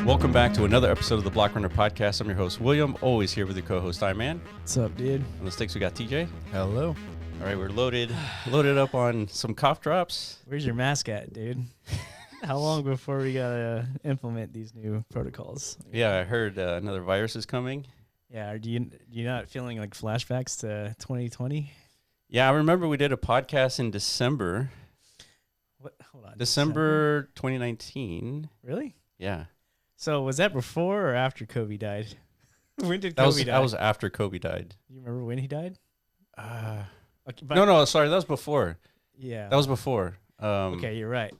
Welcome back to another episode of the Block Runner Podcast. I'm your host, William, always here with your co-host, Iman. What's up, dude? On the sticks, we got TJ. Hello. All right, we're loaded up on some cough drops. Where's your mask at, dude? How long before we gotta implement these new protocols? Yeah, I heard another virus is coming. Yeah, are you not feeling like flashbacks to 2020? Yeah, I remember we did a podcast in December. What? Hold on. December 2019. Really? Yeah. So was that before or after Kobe died? When did Kobe die? That was after Kobe died. You remember when he died? Okay, No, sorry, that was before. Yeah. That was before. Okay, you're right.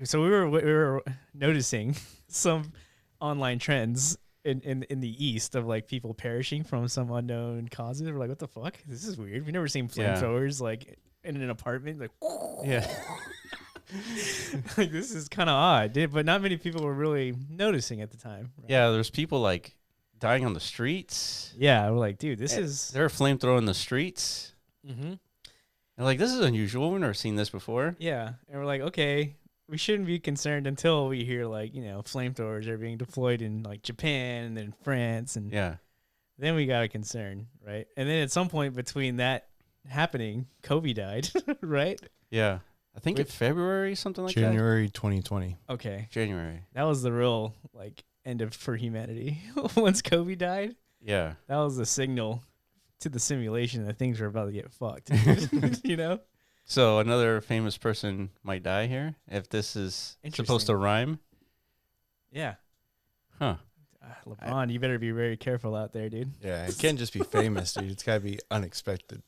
So we were noticing some online trends in the East of like people perishing from some unknown causes. We're like, what the fuck? This is weird. We've never seen flamethrowers like in an apartment. Like, yeah. like this is kind of odd, dude. But not many people were really noticing at the time. Right? Yeah, there's people like dying on the streets. Yeah, we're like, dude, this is. They're flamethrower in the streets. Mm-hmm. And like, this is unusual. We've never seen this before. Yeah, and we're like, okay, we shouldn't be concerned until we hear like, flamethrowers are being deployed in like Japan and then France, and then we got a concern, right? And then at some point between that happening, Kobe died, right? Yeah. I think in February, something like January 2020. Okay. January. That was the real like end of for humanity. Once Kobe died, yeah, that was the signal to the simulation that things were about to get fucked. You know? So another famous person might die here if this is supposed to rhyme. Yeah. Huh. LeBron, you better be very careful out there, dude. Yeah, it can't just be famous, dude. It's got to be unexpected.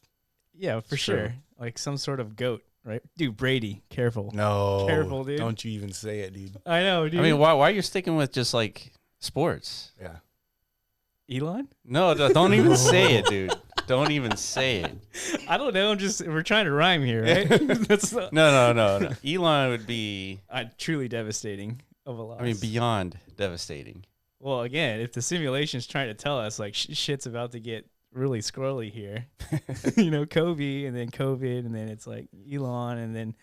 Yeah, for sure. Like some sort of goat, right? Dude, Brady, careful. No. Careful, dude. Don't you even say it, dude. I know, dude. I mean, why are you sticking with just like sports? Yeah. Elon? No, don't even say it, dude. Don't even say it. I don't know. We're trying to rhyme here, right? That's No. Elon would be truly devastating of a loss. I mean, beyond devastating. Well, again, if the simulation's trying to tell us like shit's about to get really squirrely here, Kobe and then COVID and then it's like Elon and then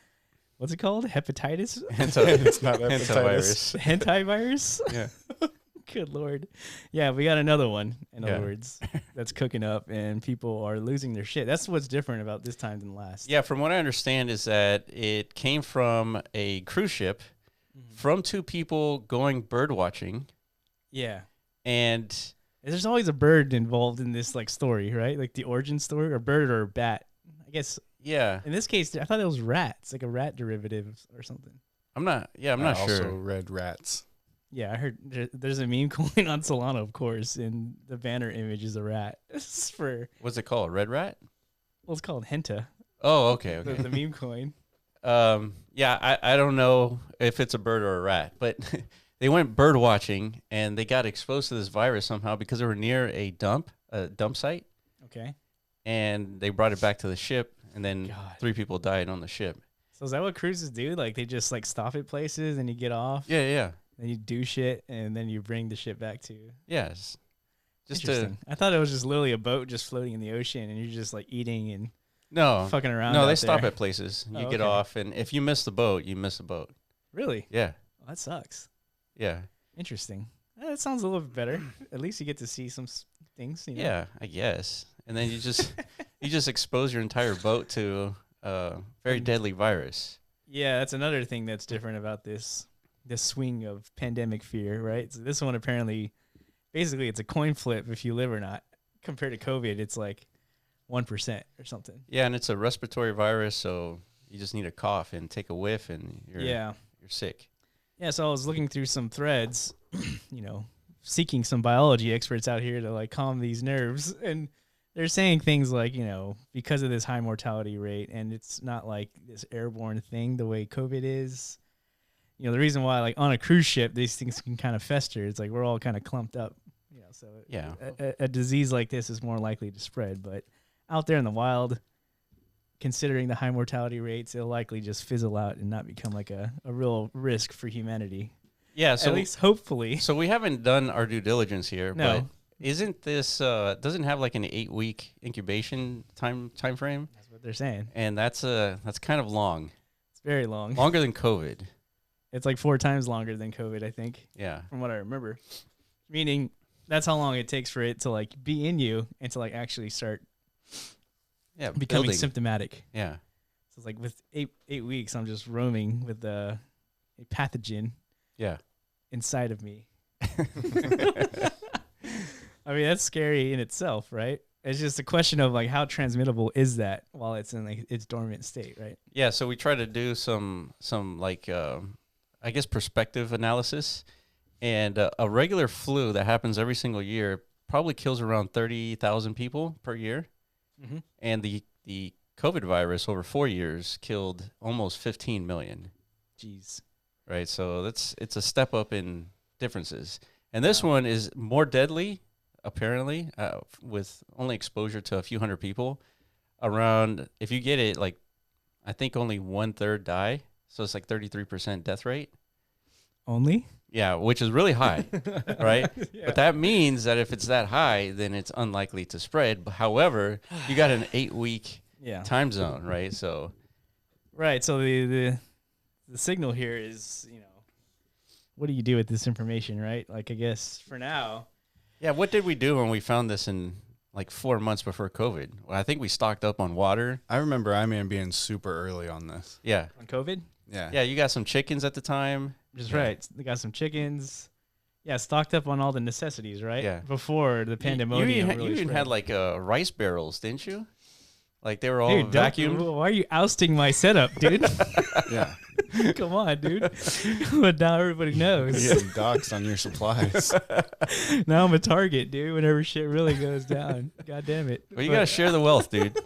what's it called? Hepatitis? It's not Hentavirus. Hentavirus? Yeah. Good Lord. Yeah, we got another one, in other words, that's cooking up and people are losing their shit. That's what's different about this time than last. Yeah, from what I understand is that it came from a cruise ship from two people going bird watching. Yeah. And there's always a bird involved in this like story, right? Like the origin story, or bird or bat. I guess. Yeah. In this case, I thought it was rats, like a rat derivative or something. I'm not sure. I also read rats. Yeah, I heard there's a meme coin on Solana, of course, and the banner image is a rat. It's for what's it called? Red rat? Well, it's called Henta. Oh, okay. The meme coin. Yeah, I don't know if it's a bird or a rat, but they went bird watching and they got exposed to this virus somehow because they were near a dump site. Okay. And they brought it back to the ship, and then 3 people died on the ship. So is that what cruises do? Like they just like stop at places and you get off? Yeah. Then you do shit, and then you bring the shit back to you. Yes. Interesting. I thought it was just literally a boat just floating in the ocean, and you're just like eating and fucking around. No, they stop at places. You get off, and if you miss the boat, you miss the boat. Really? Yeah. Well, that sucks. Yeah. Interesting. That sounds a little bit better. At least you get to see some things. Yeah, I guess. And then you just expose your entire boat to a very deadly virus. Yeah, that's another thing that's different about this swing of pandemic fear, right? So this one apparently, basically, it's a coin flip if you live or not. Compared to COVID, it's like 1% or something. Yeah, and it's a respiratory virus, so you just need a cough and take a whiff, and you're sick. Yeah, so I was looking through some threads, seeking some biology experts out here to like calm these nerves, and they're saying things like, because of this high mortality rate, and it's not like this airborne thing the way COVID is. The reason why, like on a cruise ship, these things can kind of fester. It's like we're all kind of clumped up, So a disease like this is more likely to spread. But out there in the wild, considering the high mortality rates, it'll likely just fizzle out and not become like a real risk for humanity. Yeah, so at least hopefully. So we haven't done our due diligence here, no. But isn't this doesn't have like an 8-week incubation time frame? That's what they're saying, and that's kind of long. It's very long, longer than COVID. It's like 4 times longer than COVID, I think, Yeah. from what I remember. Meaning that's how long it takes for it to like be in you and to like actually start Yeah. becoming building. symptomatic. Yeah. So it's like with 8 weeks, I'm just roaming with a pathogen Yeah. inside of me. I mean, that's scary in itself, right? It's just a question of like how transmittable is that while it's in like its dormant state, right? Yeah. So we try to do some like I guess perspective analysis, and a regular flu that happens every single year probably kills around 30,000 people per year, Mm-hmm. and the COVID virus over 4 years killed almost 15 million. Jeez. Right. So it's a step up in differences, and this one is more deadly. Apparently, with only exposure to a few hundred people, around if you get it, like I think only 1/3 die, so it's like 33% death rate. Only? Yeah, which is really high, right? Yeah. But that means that if it's that high, then it's unlikely to spread. But however, you got an 8-week Yeah. time zone, right? So Right. So the signal here is, what do you do with this information, right? Like, I guess for now. yeah, what did we do when we found this in like 4 months before COVID? Well, I think we stocked up on water. I remember I-Man being super early on this. Yeah, On COVID? Yeah. yeah, you got some chickens at the time. Just Yeah. right. They got some chickens. Yeah, stocked up on all the necessities, right? Yeah. Before the pandemonium You really even spread. had like rice barrels, didn't you? Like they were all Dude, vacuumed. why are you ousting my setup, dude? Yeah. Come on, dude. But now everybody knows. You're getting doxed on your supplies. Now I'm a target, dude, whenever shit really goes down. God damn it. Well, you But- got to share the wealth, dude.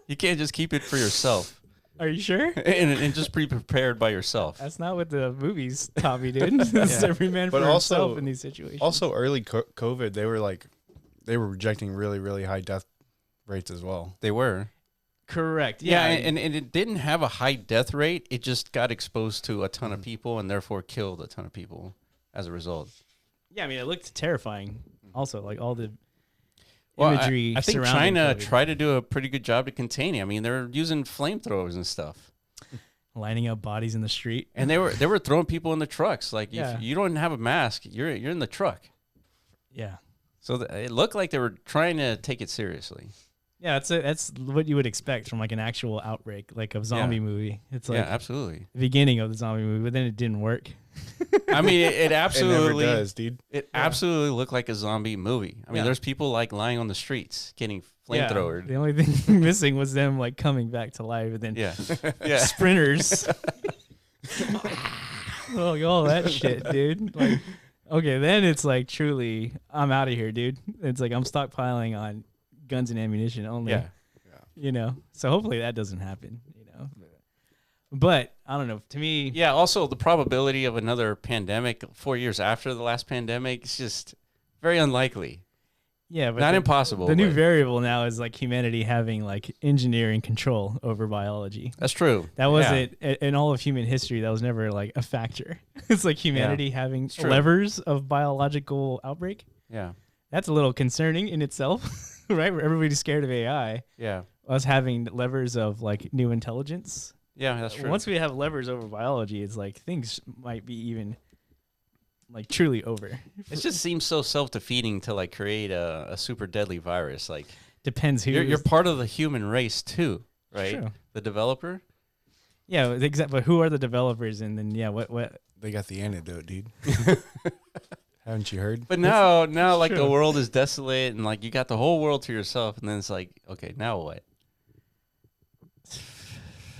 You can't just keep it for yourself Are you sure? and just be prepared by yourself. That's not what the movies taught me, dude. It's Yeah. every man But for also- himself in these situations. Also, early COVID, they were rejecting really, really high death rates as well. They were. correct. Yeah, Yeah. and it didn't have a high death rate. It just got exposed to a ton of people and therefore killed a ton of people as a result. yeah, I mean, it looked terrifying. Also, like all the Well, imagery I think surrounding China COVID. tried to do a pretty good job to containing. I mean, they're using flamethrowers and stuff, lining up bodies in the street. and they were throwing people in the trucks. Like Yeah. if you don't have a mask, you're in the truck. Yeah. So it looked like they were trying to take it seriously. Yeah, that's what you would expect from like an actual outbreak, like a zombie movie. It's like Yeah, absolutely. the beginning of the zombie movie, but then it didn't work. I mean, it It absolutely never does, dude. It absolutely looked like a zombie movie. I mean, Yeah. there's people like lying on the streets getting flamethrowered. The only thing missing was them like coming back to life, and then Yeah, yeah. sprinters. Oh, all that shit, dude. Like, okay, then it's like truly, I'm out of here, dude. It's like I'm stockpiling on guns and ammunition only. Yeah. So hopefully that doesn't happen. But I don't know. To me, Yeah. Also, the probability of another pandemic 4 years after the last pandemic is just very unlikely. yeah, but Not the, impossible. the new but variable now is like humanity having like engineering control over biology. that's true. That wasn't in all of human history. That was never like a factor. It's like humanity having true. levers of biological outbreak. Yeah. That's a little concerning in itself, right? Where everybody's scared of AI. Yeah. Us having levers of like new intelligence. Yeah. That's true. Once we have levers over biology, it's like things might be even like truly over. It just seems so self-defeating to like create a super deadly virus. Like Depends who. you're part of the human race too, right? True. The developer. Yeah, exactly. But who are the developers? And then what? They got the antidote, dude. Haven't you heard? But now like the true. world is desolate and like you got the whole world to yourself, and then it's like, okay, now what?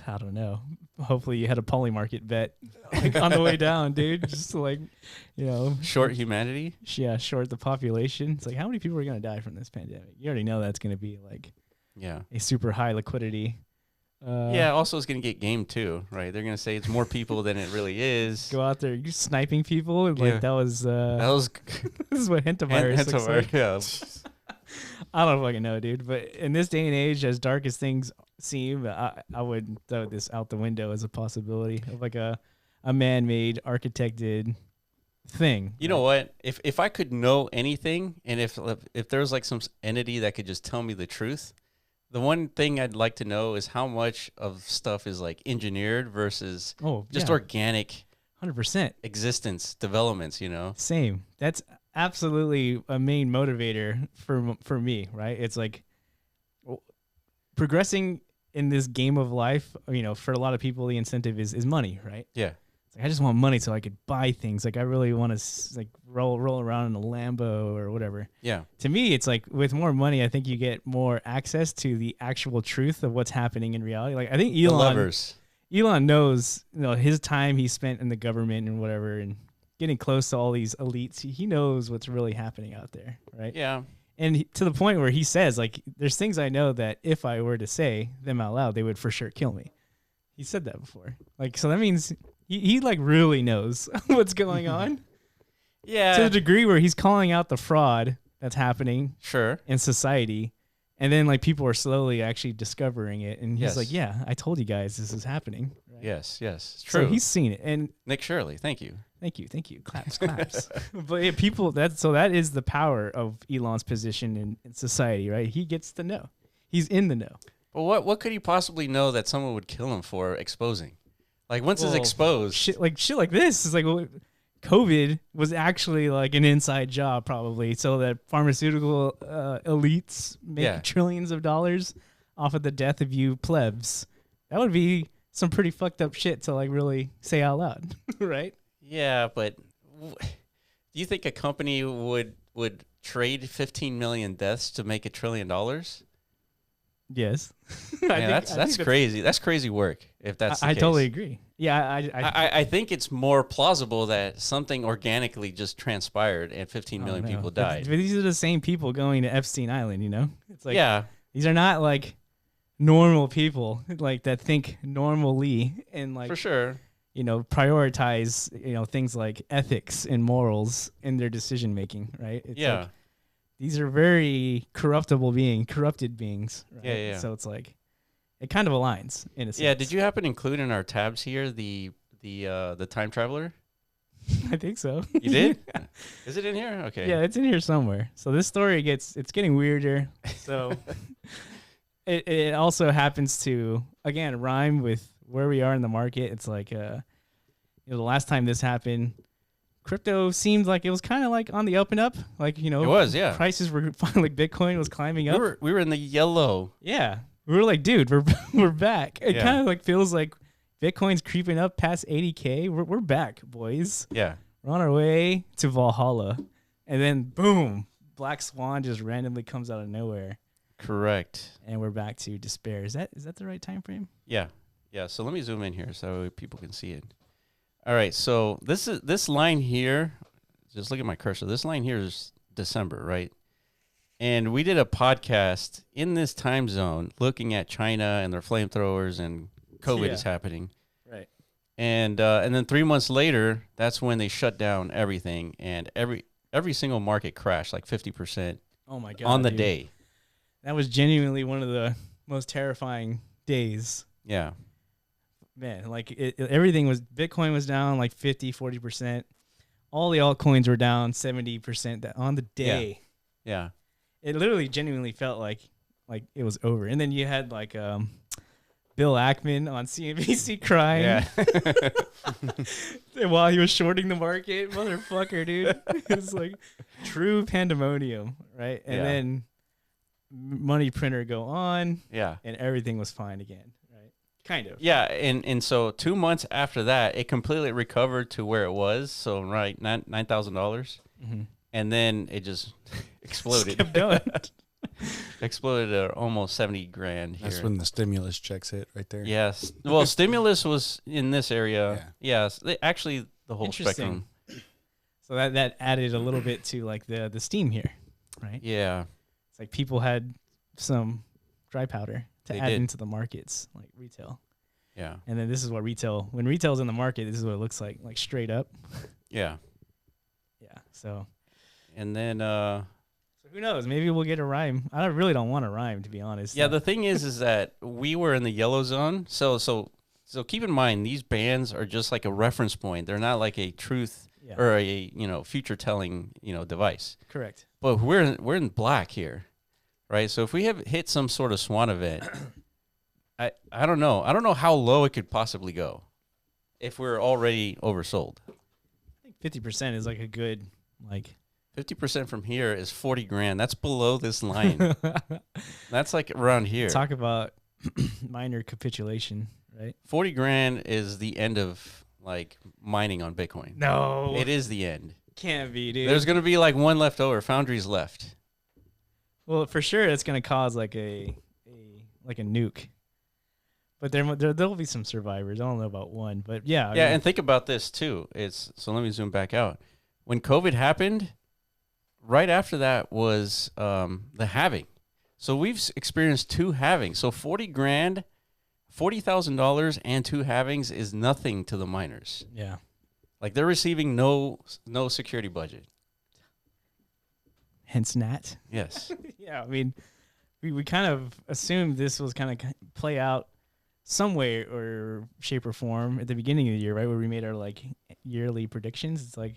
I don't know. Hopefully you had a polymarket bet like on the way down, dude. Just to like, Short humanity? short the population. It's like how many people are gonna die from this pandemic? You already know that's gonna be like Yeah. a super high liquidity. Yeah, also it's going to get gamed too, right? They're going to say it's more people than it really is. Go out there, you sniping people. And, like Yeah. that was. That was This is what Hentavirus looks like. yeah. I don't fucking know, dude. But in this day and age, as dark as things seem, I would throw this out the window as a possibility of like a man-made, architected thing. You know what? If I could know anything, and if there was like some entity that could just tell me the truth, the one thing I'd like to know is how much of stuff is like engineered versus Oh, just yeah, organic 100%. existence developments, Same. That's absolutely a main motivator for me, right? It's like progressing in this game of life. For a lot of people, the incentive is money, right? Yeah. It's like, I just want money so I could buy things. Like I really want to like roll around in a Lambo or whatever. Yeah. To me, it's like with more money, I think you get more access to the actual truth of what's happening in reality. Like I think Elon knows, his time he spent in the government and whatever, and getting close to all these elites. He knows what's really happening out there, right? Yeah. And to the point where he says, like, there's things I know that if I were to say them out loud, they would for sure kill me. He said that before. Like, so that means he like really knows what's going on. Yeah. To the degree where he's calling out the fraud that's happening in society. And then like people are slowly actually discovering it. And he's like, yeah, I told you guys this is happening. Right? Yes. It's true. So he's seen it. And Nick Shirley, thank you. Thank you. Claps. But yeah, that is the power of Elon's position in society, right? He gets to know. He's in the know. Well, what could he possibly know that someone would kill him for exposing? Like once it's exposed, shit like this is like, well, COVID was actually like an inside job probably, so that pharmaceutical elites make trillions of dollars off of the death of you plebs. That would be some pretty fucked up shit to like really say out loud, right? Yeah, but do you think a company would trade 15 million deaths to make $1 trillion? Yes. That's crazy. That's crazy work. If that's the case. I totally agree. Yeah, I think it's more plausible that something organically just transpired and 15 million people died. But these are the same people going to Epstein Island. It's like these are not like normal people like that think normally and like for sure. Prioritize, things like ethics and morals in their decision making, right? It's like, these are very corrupted beings, right? Yeah. So it's like, it kind of aligns in a sense. Yeah, did you happen to include in our tabs here the time traveler? I think so. You did? Is it in here? Okay. Yeah, it's in here somewhere. So this story it's getting weirder. So it also happens to, again, rhyme with where we are in the market. It's like, the last time this happened, crypto seemed like it was kind of like on the up and up. Like, it was, yeah. Prices were like Bitcoin was climbing up. We were in the yellow. Yeah. We were like, dude, we're back. It kind of like feels like Bitcoin's creeping up past 80K. We're back, boys. Yeah. We're on our way to Valhalla. And then boom, Black Swan just randomly comes out of nowhere. Correct. And we're back to despair. Is that the right time frame? Yeah. Yeah, so let me zoom in here so people can see it. All right, so this line here, just look at my cursor. This line here is December, right? And we did a podcast in this time zone looking at China and their flamethrowers and COVID is happening. Right. And then 3 months later, that's when they shut down everything and every single market crashed like 50%. Oh my God. On the day. That was genuinely one of the most terrifying days. Yeah. Man, like everything Bitcoin was down like 40%. All the altcoins were down 70% on the day. Yeah. It literally genuinely felt like it was over. And then you had like Bill Ackman on CNBC crying while he was shorting the market. Motherfucker, dude. It's like true pandemonium, right? And then money printer go on. Yeah. And everything was fine again. Kind of. Yeah, and so 2 months after that, it completely recovered to where it was. So right, $9,000, mm-hmm. And then it just exploded. Kept going. Exploded at almost 70 grand. That's when the stimulus checks hit right there. Yes. Well, stimulus was in this area. Yeah. Yes. Actually, the whole spectrum. So that added a little bit to like the steam here, right? Yeah. It's like people had some dry powder to add into the markets, like retail. Yeah. And then this is what when retail's in the market, this is what it looks like straight up. Yeah. Yeah. So. And then. So who knows? Maybe we'll get a rhyme. I really don't want a rhyme, to be honest. Yeah. The thing is that we were in the yellow zone. So keep in mind, these bands are just like a reference point. They're not like a truth or a, future telling, device. Correct. But we're in black here. Right, so if we have hit some sort of Swan event, I don't know. I don't know how low it could possibly go. if we're already oversold. I think 50% is like a good, like 50% from here is 40 grand. That's below this line. That's like around here. talk about minor capitulation, right? 40 grand is the end of like mining on Bitcoin. No, It is the end. can't be, dude. There's going to be like one left over. Foundry's left. Well, for sure, it's going to cause like a nuke. But there'll be some survivors. I don't know about one, but yeah. Yeah, and think about this too. So let me zoom back out. When COVID happened, right after that was the halving. So we've experienced 2 halvings. So 40 grand, $40,000 and 2 halvings is nothing to the miners. Yeah. Like they're receiving no security budget. Hence NAT. Yes. Yeah, I mean, we kind of assumed this was kind of play out some way or shape or form at the beginning of the year, right? Where we made our like yearly predictions. It's like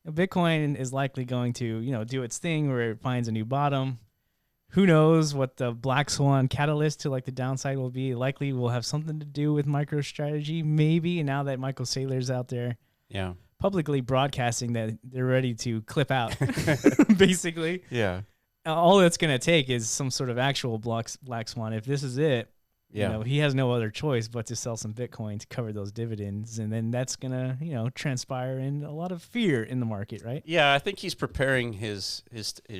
Bitcoin is likely going to, do its thing where it finds a new bottom. Who knows what the black swan catalyst to like the downside will be? Likely will have something to do with MicroStrategy, maybe. And now that Michael Saylor's out there, Yeah. publicly broadcasting that they're ready to clip out, basically. Yeah. All it's going to take is some sort of actual black swan. If this is it, Yeah. he has no other choice but to sell some Bitcoin to cover those dividends. And then that's going to, transpire in a lot of fear in the market, right? Yeah, I think he's preparing his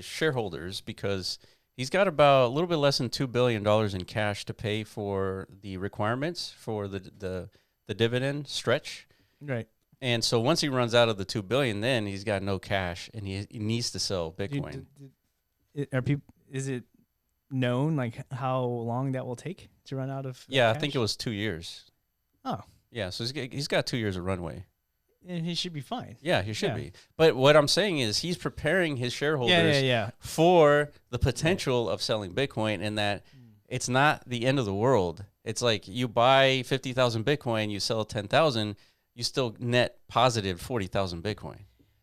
shareholders because he's got about a little bit less than $2 billion in cash to pay for the requirements for the dividend stretch. Right. And so once he runs out of the $2 billion, then he's got no cash and he needs to sell Bitcoin. Is it known like how long that will take to run out of? Yeah, cash? I think it was 2 years. Oh, Yeah, so he's got 2 years of runway. and he should be fine. Yeah, he should Yeah. be. But what I'm saying is he's preparing his shareholders Yeah. for the potential of selling Bitcoin, and that it's not the end of the world. It's like you buy 50,000 Bitcoin, you sell 10,000, you still net positive 40,000 Bitcoin.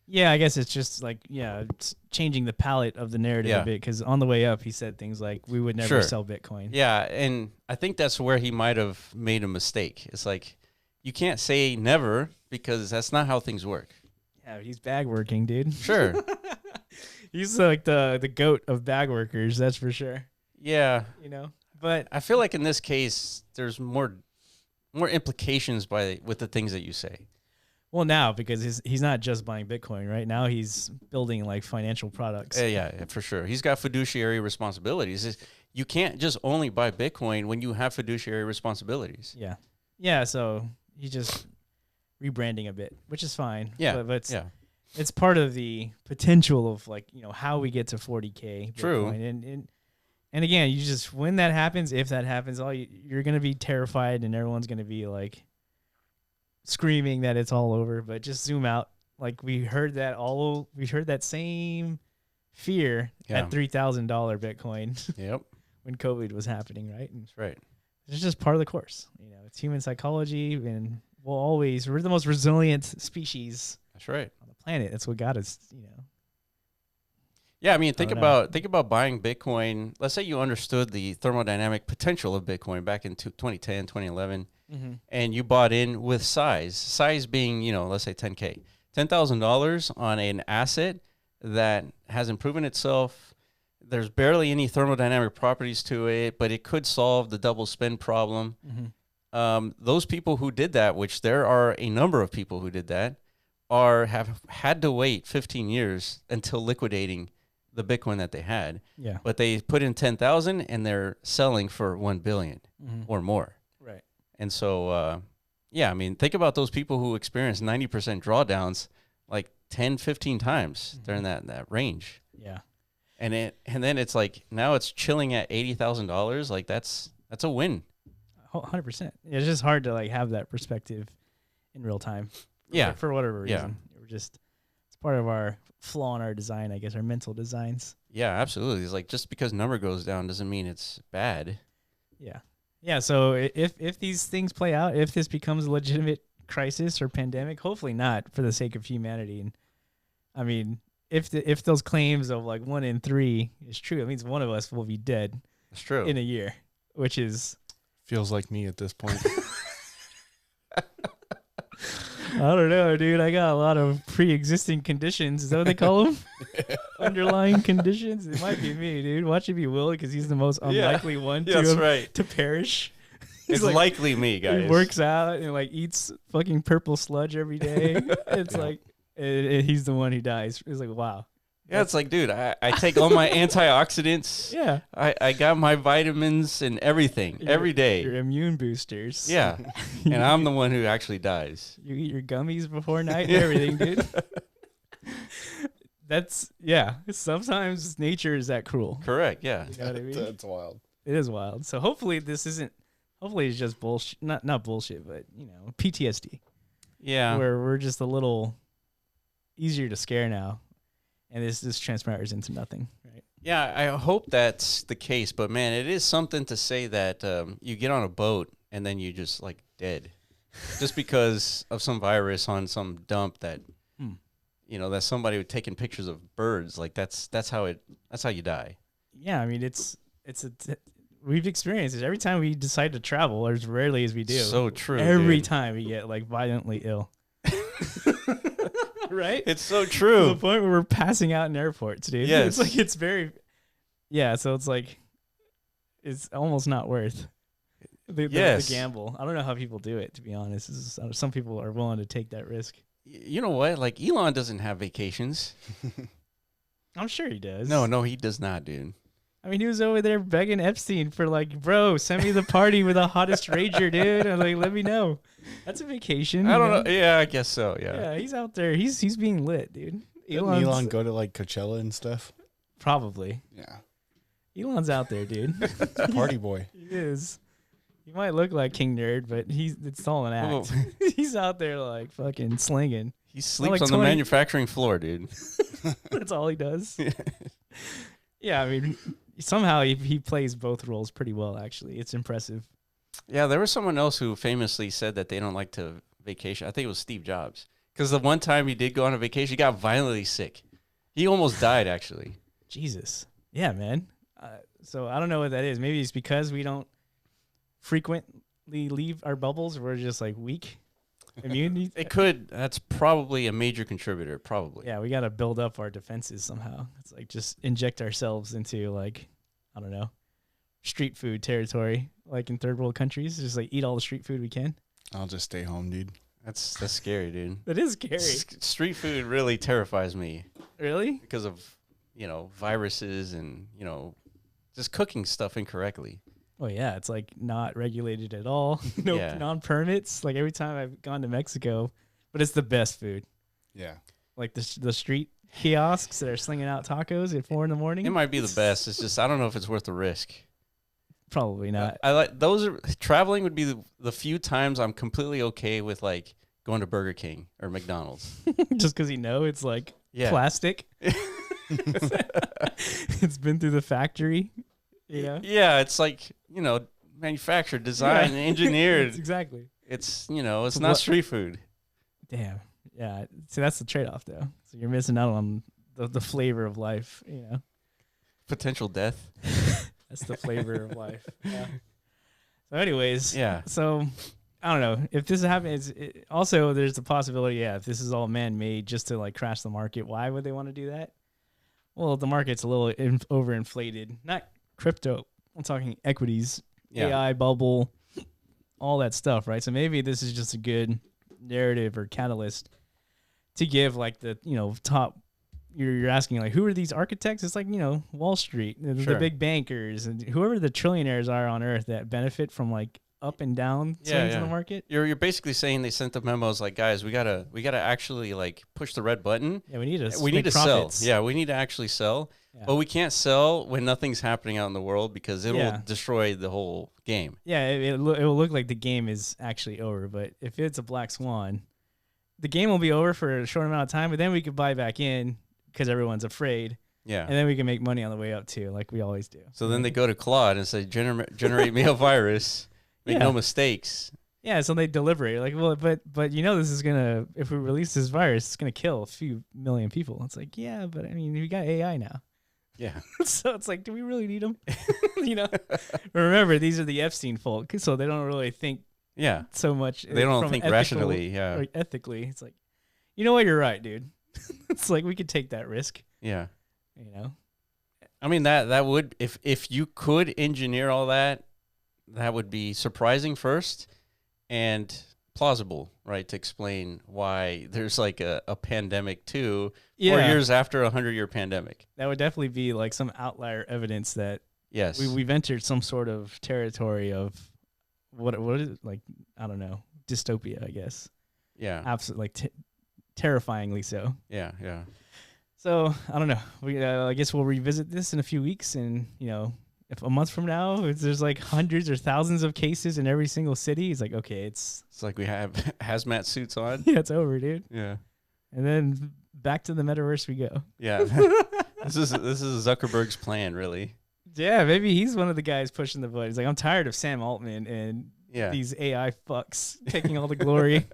Yeah, I guess it's just like, it's changing the palette of the narrative a bit, because on the way up, he said things like, we would never Sure. sell Bitcoin. Yeah, and I think that's where he might have made a mistake. It's like you can't say never because that's not how things work. Yeah, he's bag working, dude. Sure. He's like the goat of bag workers, that's for sure. Yeah. But I feel like in this case, there's more implications with the things that you say. well, now because he's not just buying Bitcoin, right? Now he's building like financial products. Yeah, for sure. He's got fiduciary responsibilities. You can't just only buy Bitcoin when you have fiduciary responsibilities. Yeah. So he's just rebranding a bit, which is fine. Yeah, but it's part of the potential of like how we get to 40K Bitcoin. True. And again, you just when that happens, if that happens, you're gonna be terrified, and everyone's gonna be like screaming that it's all over. But just zoom out. Like we heard that same fear at $3,000 Bitcoin. Yep. When COVID was happening, right? And That's right. it's just part of the course. It's human psychology, and we're the most resilient species That's right. on the planet. That's what got us, Yeah, I mean, think don't know. about buying Bitcoin. Let's say you understood the thermodynamic potential of Bitcoin back in 2010, 2011, and you bought in with size being, let's say 10K, $10,000 on an asset that hasn't proven itself. There's barely any thermodynamic properties to it, but it could solve the double spend problem. Those people who did that, which there are a number of people who did that, have had to wait 15 years until liquidating the Bitcoin that they had. Yeah. But they put in 10,000 and they're selling for 1 billion or more. Right. And so, I mean, think about those people who experience 90% drawdowns like 10, 15 times during that range. Yeah. And then it's like now it's chilling at $80,000. Like that's a win. 100%. It's just hard to like have that perspective in real time. Yeah. For whatever reason. It's part of our flaw in our design, I guess, our mental designs. Yeah, absolutely. It's like just because number goes down doesn't mean it's bad. Yeah. Yeah. So if these things play out, if this becomes a legitimate crisis or pandemic, hopefully not for the sake of humanity. And I mean, if those claims of like 1 in 3 is true, it means one of us will be dead. That's true. In a year, which is Feels like me at this point. don't know, dude. I got a lot of pre-existing conditions. Is that what they call them? Underlying conditions. It might be me, dude. Watch it be Will because he's the most unlikely one to perish. It's like, likely me, guys. He works out and like eats fucking purple sludge every day. It's like he's the one who dies. It's like, wow. Yeah, it's like, dude, I take all my antioxidants. Yeah. I got my vitamins and everything every day. Your immune boosters. Yeah. And I'm the one who actually dies. You eat your gummies before night and everything, dude. Sometimes nature is that cruel. Correct, yeah. You know what I mean? That's wild. It is wild. So hopefully it's just bullshit. Not bullshit, but, PTSD. Yeah. Where we're just a little easier to scare now. And this transpires into nothing, right? Yeah, I hope that's the case. But, man, it is something to say that you get on a boat and then you just, like, dead. Just because of some virus on some dump that, that somebody was taking pictures of birds. Like, that's how you die. Yeah, I mean, we've experienced it. Every time we decide to travel, or as rarely as we do. So true. Every time we get, like, violently ill. Right? It's so true. To the point where we're passing out in airports, dude. Yes. It's like, it's very, so it's like, it's almost not worth the gamble. I don't know how people do it, to be honest. Some people are willing to take that risk. You know what? Like, Elon doesn't have vacations. I'm sure he does. No, he does not, dude. I mean, he was over there begging Epstein for, like, bro, send me the party with the hottest rager, dude. And, like, let me know. That's a vacation. I don't know. Yeah, I guess so. Yeah. Yeah, he's out there. He's being lit, dude. Didn't Elon go to, like, Coachella and stuff? Probably. Yeah. Elon's out there, dude. Party boy. He is. He might look like King Nerd, but it's all an act. He's out there, like, fucking slinging. He sleeps on the manufacturing floor, dude. That's all he does. Yeah, I mean, somehow he plays both roles pretty well, actually. It's impressive. Yeah, there was someone else who famously said that they don't like to vacation. I think it was Steve Jobs. Because the one time he did go on a vacation, he got violently sick. He almost died, actually. Jesus. Yeah, man. So I don't know what that is. Maybe it's because we don't frequently leave our bubbles. We're just, like, weak. Immunity. It could. That's probably a major contributor, probably. Yeah, we got to build up our defenses somehow. It's like just inject ourselves into, like, I don't know, street food territory, like in third world countries. Just, like, eat all the street food we can. I'll just stay home, dude. That's scary, dude. That is scary. Street food really terrifies me. Really? Because of, viruses and, just cooking stuff incorrectly. Oh, yeah. It's like not regulated at all. Non-permits. Like every time I've gone to Mexico, but it's the best food. Yeah. Like the street kiosks that are slinging out tacos at 4 a.m. It might be the best. It's just, I don't know if it's worth the risk. Probably not. I like traveling would be the few times I'm completely okay with, like, going to Burger King or McDonald's. Just because it's like plastic. It's been through the factory. Yeah, it's like, manufactured, designed, and engineered. Exactly. It's, it's not street food. Damn. Yeah. See, that's the trade-off, though. So you're missing out on the flavor of life, Potential death. That's the flavor of life. Yeah. So anyways. Yeah. So I don't know. If this happens, also there's the possibility, if this is all man-made just to, like, crash the market, why would they want to do that? Well, the market's a little overinflated. Not crypto, I'm talking equities, AI bubble, all that stuff, right? So maybe this is just a good narrative or catalyst to give, like, the top. You're asking, like, who are these architects? It's like, Wall Street, the big bankers, and whoever the trillionaires are on Earth that benefit from, like, up and down swings in the market. You're basically saying they sent the memos like, guys, we gotta actually, like, push the red button. Yeah, we need to sell. Yeah, we need to actually sell. Yeah. But we can't sell when nothing's happening out in the world because it will destroy the whole game. Yeah, it will look like the game is actually over. But if it's a black swan, the game will be over for a short amount of time. But then we could buy back in because everyone's afraid. Yeah. And then we can make money on the way up too, like we always do. So then they go to Claude and say, generate me a virus. Make no mistakes. Yeah, so they deliberate. Like, well, but this is gonna, if we release this virus, it's gonna kill a few million people. It's like, yeah, but I mean, we got AI now. Yeah. So it's like, do we really need them? Remember, these are the Epstein folk, so they don't really think Yeah. so much. They don't from think ethical- rationally. Yeah. or ethically. It's like, you know what? You're right, dude. It's like we could take that risk. Yeah. You know. I mean that would if you could engineer all that, that would be surprising first and plausible, right? To explain why there's like a pandemic too, 4 years after a 100-year pandemic. That would definitely be like some outlier evidence that Yes. we've entered some sort of territory of what is it? Like, I don't know, dystopia, I guess. Yeah. Absolutely, like terrifyingly so. Yeah. Yeah. So I don't know. I guess we'll revisit this in a few weeks, and if a month from now there's like hundreds or thousands of cases in every single city, it's like, okay, it's like we have hazmat suits on. yeah, it's over, dude. Yeah. And then back to the metaverse we go. Yeah. This is Zuckerberg's plan, really. Yeah, maybe he's one of the guys pushing the button. He's like, I'm tired of Sam Altman and Yeah. these AI fucks taking all the glory.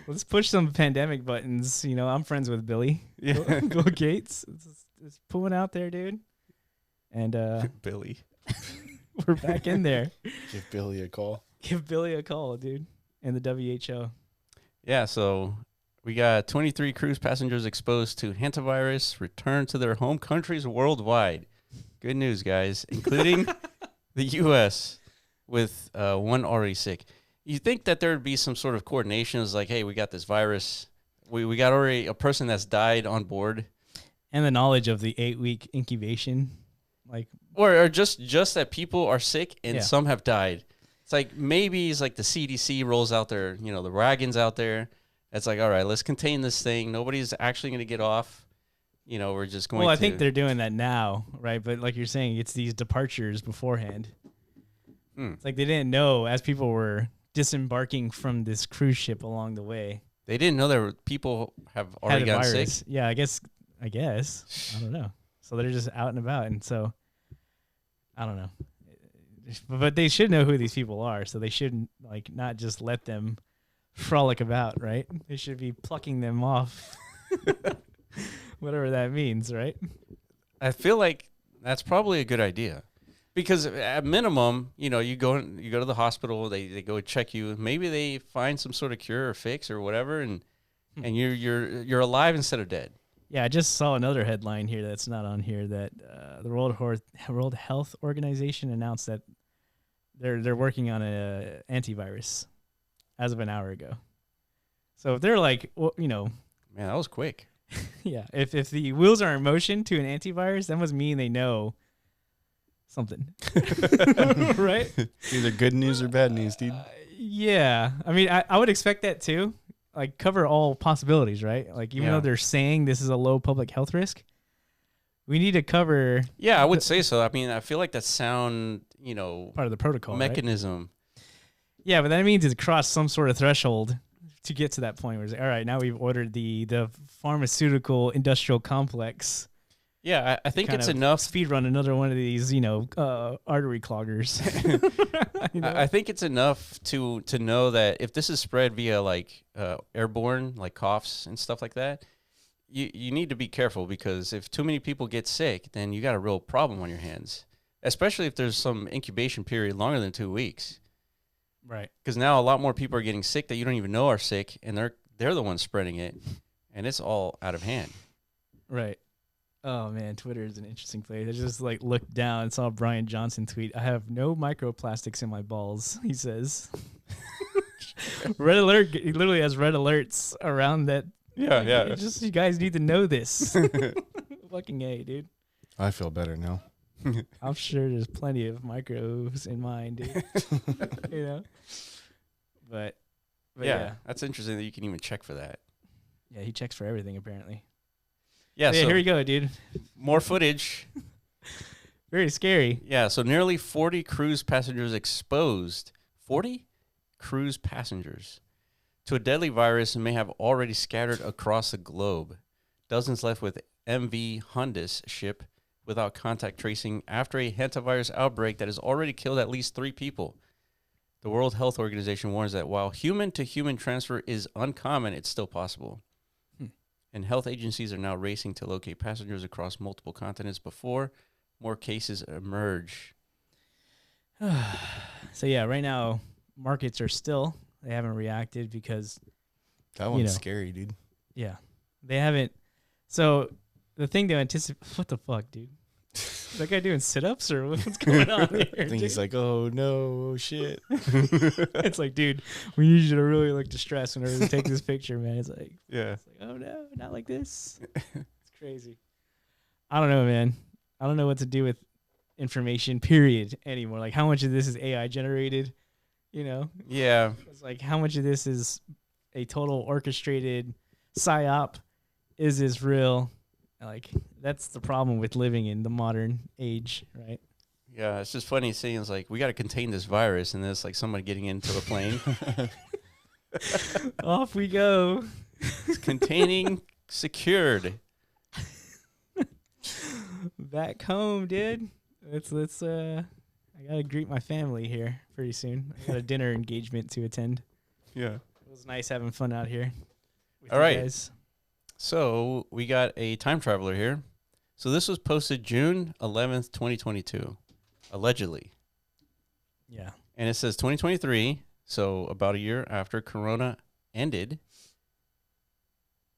Let's push some pandemic buttons. I'm friends with Billy. Yeah. Bill Gates. It's pulling out there, dude. And Billy. we're back in there. Give Billy a call. Give Billy a call, dude. And the WHO. Yeah, so we got 23 cruise passengers exposed to Hentavirus return to their home countries worldwide. Good news, guys, including the U.S. with one already sick. You think that there would be some sort of coordination? It's like, hey, we got this virus. We got already a person that's died on board. And the knowledge of the 8-week incubation. Or just that people are sick and Yeah. some have died. It's like maybe it's like the CDC rolls out their, the wagons out there. It's like, all right, let's contain this thing. Nobody's actually going to get off. We're just going to. Well, I think they're doing that now, right? But like you're saying, it's these departures beforehand. It's like they didn't know as people were disembarking from this cruise ship along the way. They didn't know there were people have Had already a gotten virus. sick. Yeah, I guess. I don't know. So they're just out and about. And so, I don't know. But they should know who these people are. So they shouldn't not just let them frolic about, right? They should be plucking them off. Whatever that means, right? I feel like that's probably a good idea. Because at minimum, you go to the hospital, they go check you. Maybe they find some sort of cure or fix or whatever, and you're alive instead of dead. Yeah, I just saw another headline here that's not on here that the World Health Organization announced that they're working on a antivirus as of an hour ago. So if they're like, Man, that was quick. yeah, if the wheels are in motion to an antivirus, that must mean they know something, right? Either good news or bad news, dude. Yeah, I mean, I would expect that too. Like cover all possibilities, right? Like even though they're saying this is a low public health risk, we need to cover. Yeah, I would say so. I mean, I feel like that sound, part of the protocol mechanism. Right? Yeah, but that means it's crossed some sort of threshold to get to that point where it's like, all right, now we've ordered the pharmaceutical industrial complex. Yeah, I think it's enough. Speed run another one of these, artery cloggers. I think it's enough to know that if this is spread via airborne, like coughs and stuff like that, you need to be careful, because if too many people get sick, then you got a real problem on your hands, especially if there's some incubation period longer than 2 weeks. Right. Because now a lot more people are getting sick that you don't even know are sick, and they're the ones spreading it, and it's all out of hand. Right. Oh man, Twitter is an interesting place. I just looked down and saw Brian Johnson tweet, "I have no microplastics in my balls," he says. Red alert. He literally has red alerts around that. Yeah. You guys need to know this. Fucking A, dude. I feel better now. I'm sure there's plenty of micros in mine, dude. But yeah, that's interesting that you can even check for that. Yeah, he checks for everything apparently. Yeah, so here we go, dude. More footage. Very scary. Yeah, so nearly 40 cruise passengers exposed. 40 cruise passengers to a deadly virus and may have already scattered across the globe. Dozens left with MV Hundis ship without contact tracing after a Hentavirus outbreak that has already killed at least 3 people. The World Health Organization warns that while human-to-human transfer is uncommon, it's still possible. And health agencies are now racing to locate passengers across multiple continents before more cases emerge. So yeah, right now, markets are still, they haven't reacted because, That one's scary, dude. yeah, they haven't. So the thing to anticipate, what the fuck, dude? Is that guy doing sit-ups or what's going on here? I think he's like, oh no, oh shit. It's like, dude, we need you to really look distressed whenever we take this picture, man. It's like, Yeah. oh no, not like this. It's crazy. I don't know, man. I don't know what to do with information, period, anymore. Like, how much of this is AI generated? You know? Yeah. It's like, how much of this is a total orchestrated psyop? Is this real? Like, that's the problem with living in the modern age, right? Yeah, it's just funny seeing it's like we got to contain this virus, and then it's like somebody getting into a plane. Off we go. It's containing, secured. Back home, dude. Let's I gotta greet my family here pretty soon. I got a dinner engagement to attend. Yeah. It was nice having fun out here with All you right. guys. So we got a time traveler here. So this was posted June 11th, 2022, allegedly. Yeah. And it says 2023, so about a year after Corona ended.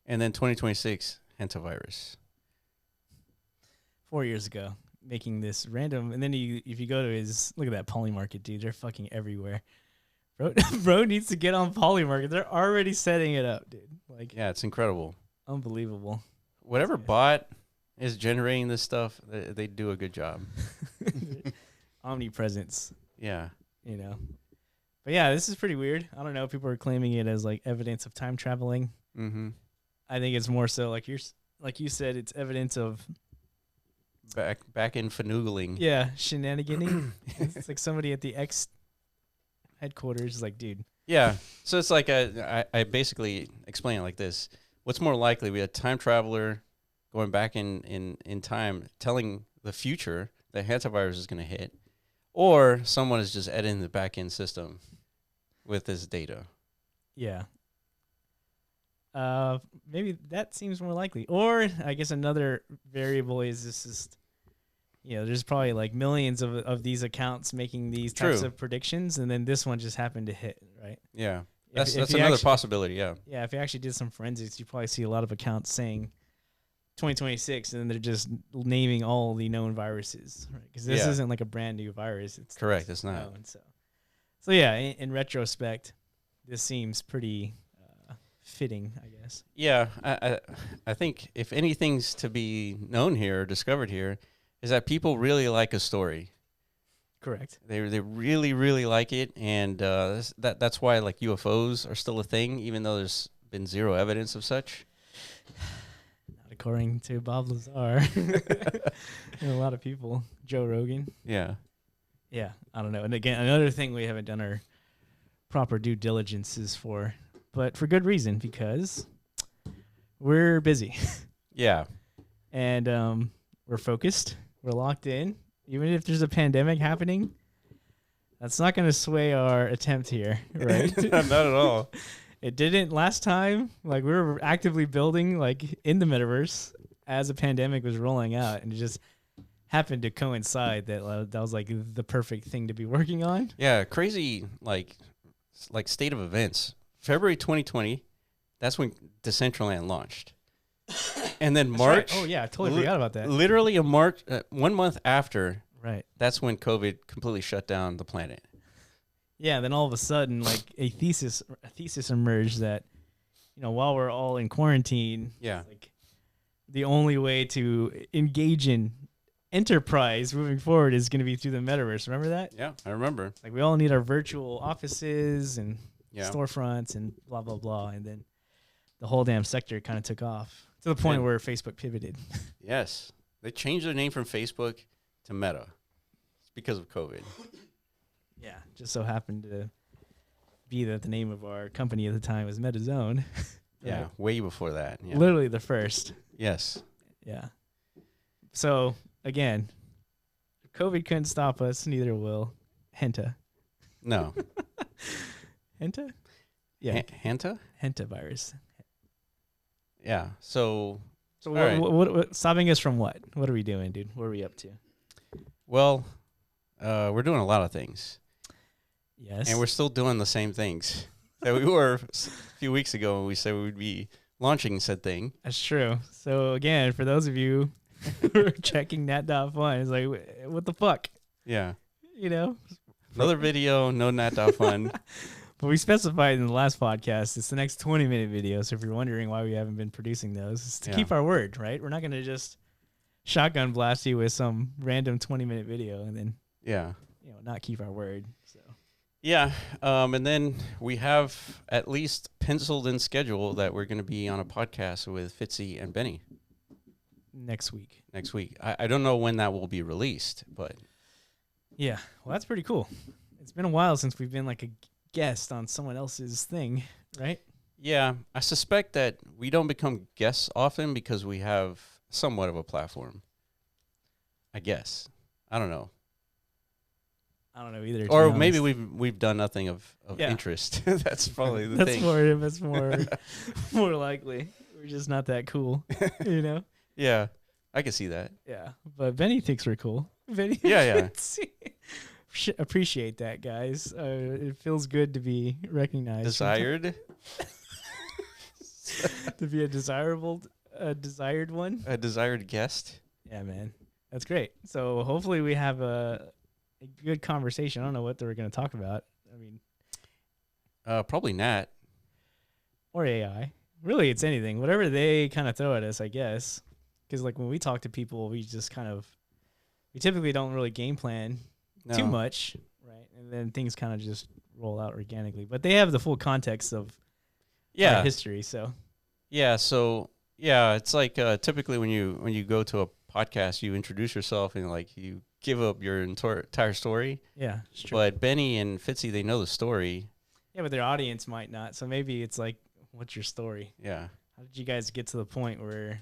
And then 2026, Hentavirus. 4 years ago, making this random. And then if you go to his, look at that Polymarket, dude. They're fucking everywhere. Bro needs to get on Polymarket. They're already setting it up, dude. Like, Yeah, it's incredible. unbelievable. Whatever Yeah. bot is generating this stuff, they do a good job. Omnipresence, Yeah. you know. But yeah, this is pretty weird. I don't know. People are claiming it as like evidence of time traveling. Mm-hmm. I think it's more so like you said, it's evidence of Back in finagling. shenaniganing. It's like somebody at the X headquarters is like, dude. Yeah. So it's like I basically explain it like this. What's more likely? We had a time traveler going back in time telling the future that Hantavirus is going to hit, or someone is just editing the back end system with this data. Yeah. Maybe that seems more likely. Or I guess another variable is this is, there's probably like millions of these accounts making these types True. of predictions, and then this one just happened to hit, right? Yeah. If That's you another actually- possibility. Yeah. Yeah, if you actually did some forensics, you probably see a lot of accounts saying 2026, and then they're just naming all the known viruses, right? Because this Yeah. isn't like a brand new virus. It's Correct. It's not. known, so yeah. In retrospect, this seems pretty fitting, I guess. Yeah. I think if anything's to be known here or discovered here is that people really like a story. Correct. They really, really like it, and that's why like UFOs are still a thing, even though there's been zero evidence of such. Not according to Bob Lazar. And a lot of people. Joe Rogan. Yeah. Yeah, I don't know. And again, another thing we haven't done our proper due diligences for, but for good reason, because we're busy. Yeah. And we're focused. We're locked in. Even if there's a pandemic happening, that's not going to sway our attempt here, right? Not at all. It didn't last time. Like, we were actively building like in the metaverse as a pandemic was rolling out, and it just happened to coincide that that was like the perfect thing to be working on. Yeah, crazy like state of events. February 2020, that's when Decentraland launched. And then March. Right. Oh yeah, I totally forgot about that. Literally 1 month after, Right. that's when COVID completely shut down the planet. Yeah, then all of a sudden, like a thesis emerged that, while we're all in quarantine, Yeah. like the only way to engage in enterprise moving forward is going to be through the metaverse. Remember that? Yeah, I remember. Like, we all need our virtual offices and Yeah. storefronts and blah blah blah, and then the whole damn sector kind of took off to the point And- where Facebook pivoted. Yes. They changed their name from Facebook to Meta. It's because of COVID. Yeah, just so happened to be that the name of our company at the time was MetaZone. Yeah, Right. way before that. Yeah. Literally the first. Yes. Yeah. So again, COVID couldn't stop us. Neither will Henta. No. Henta? Yeah. Hanta? Hentavirus. Yeah. So, So All right. what stopping us from what? What are we doing, dude? What are we up to? well, we're doing a lot of things. Yes. And we're still doing the same things that we were a few weeks ago when we said we would be launching said thing. That's true. So again, for those of you who are checking NAT.FUN, it's like, what the fuck? Yeah. You know? Another video, no NAT.FUN. But we specified in the last podcast, it's the next 20-minute video. So if you're wondering why we haven't been producing those, it's to keep our word, right? We're not going to just shotgun blast you with some random 20-minute video and then, not keep our word. So. Yeah. And then we have at least penciled in schedule that we're going to be on a podcast with Fitzy and Benny. Next week. I don't know when that will be released, but. Yeah. Well, that's pretty cool. It's been a while since we've been like a guest on someone else's thing, right? Yeah. I suspect that we don't become guests often because we have somewhat of a platform. I guess. I don't know. I don't know either. Or maybe we've done nothing of interest. That's probably the thing. That's more likely. We're just not that cool, you know? Yeah, I can see that. Yeah, but Benny thinks we're cool. Benny, yeah. Appreciate that, guys. It feels good to be recognized. Desired. To be a desired one. A desired guest. Yeah, man. That's great. So hopefully we have a good conversation. I don't know what they're going to talk about. I mean, probably Nat. Or AI. Really, it's anything. Whatever they kind of throw at us, I guess. Because like when we talk to people, we just we typically don't really game plan too much, right? And then things kind of just roll out organically. But they have the full context of our history, so. Yeah, so it's like typically when you go to a podcast, you introduce yourself and like you give up your entire story. Yeah, it's true. But Benny and Fitzy, they know the story. Yeah, but their audience might not. So maybe it's like, what's your story? Yeah. How did you guys get to the point where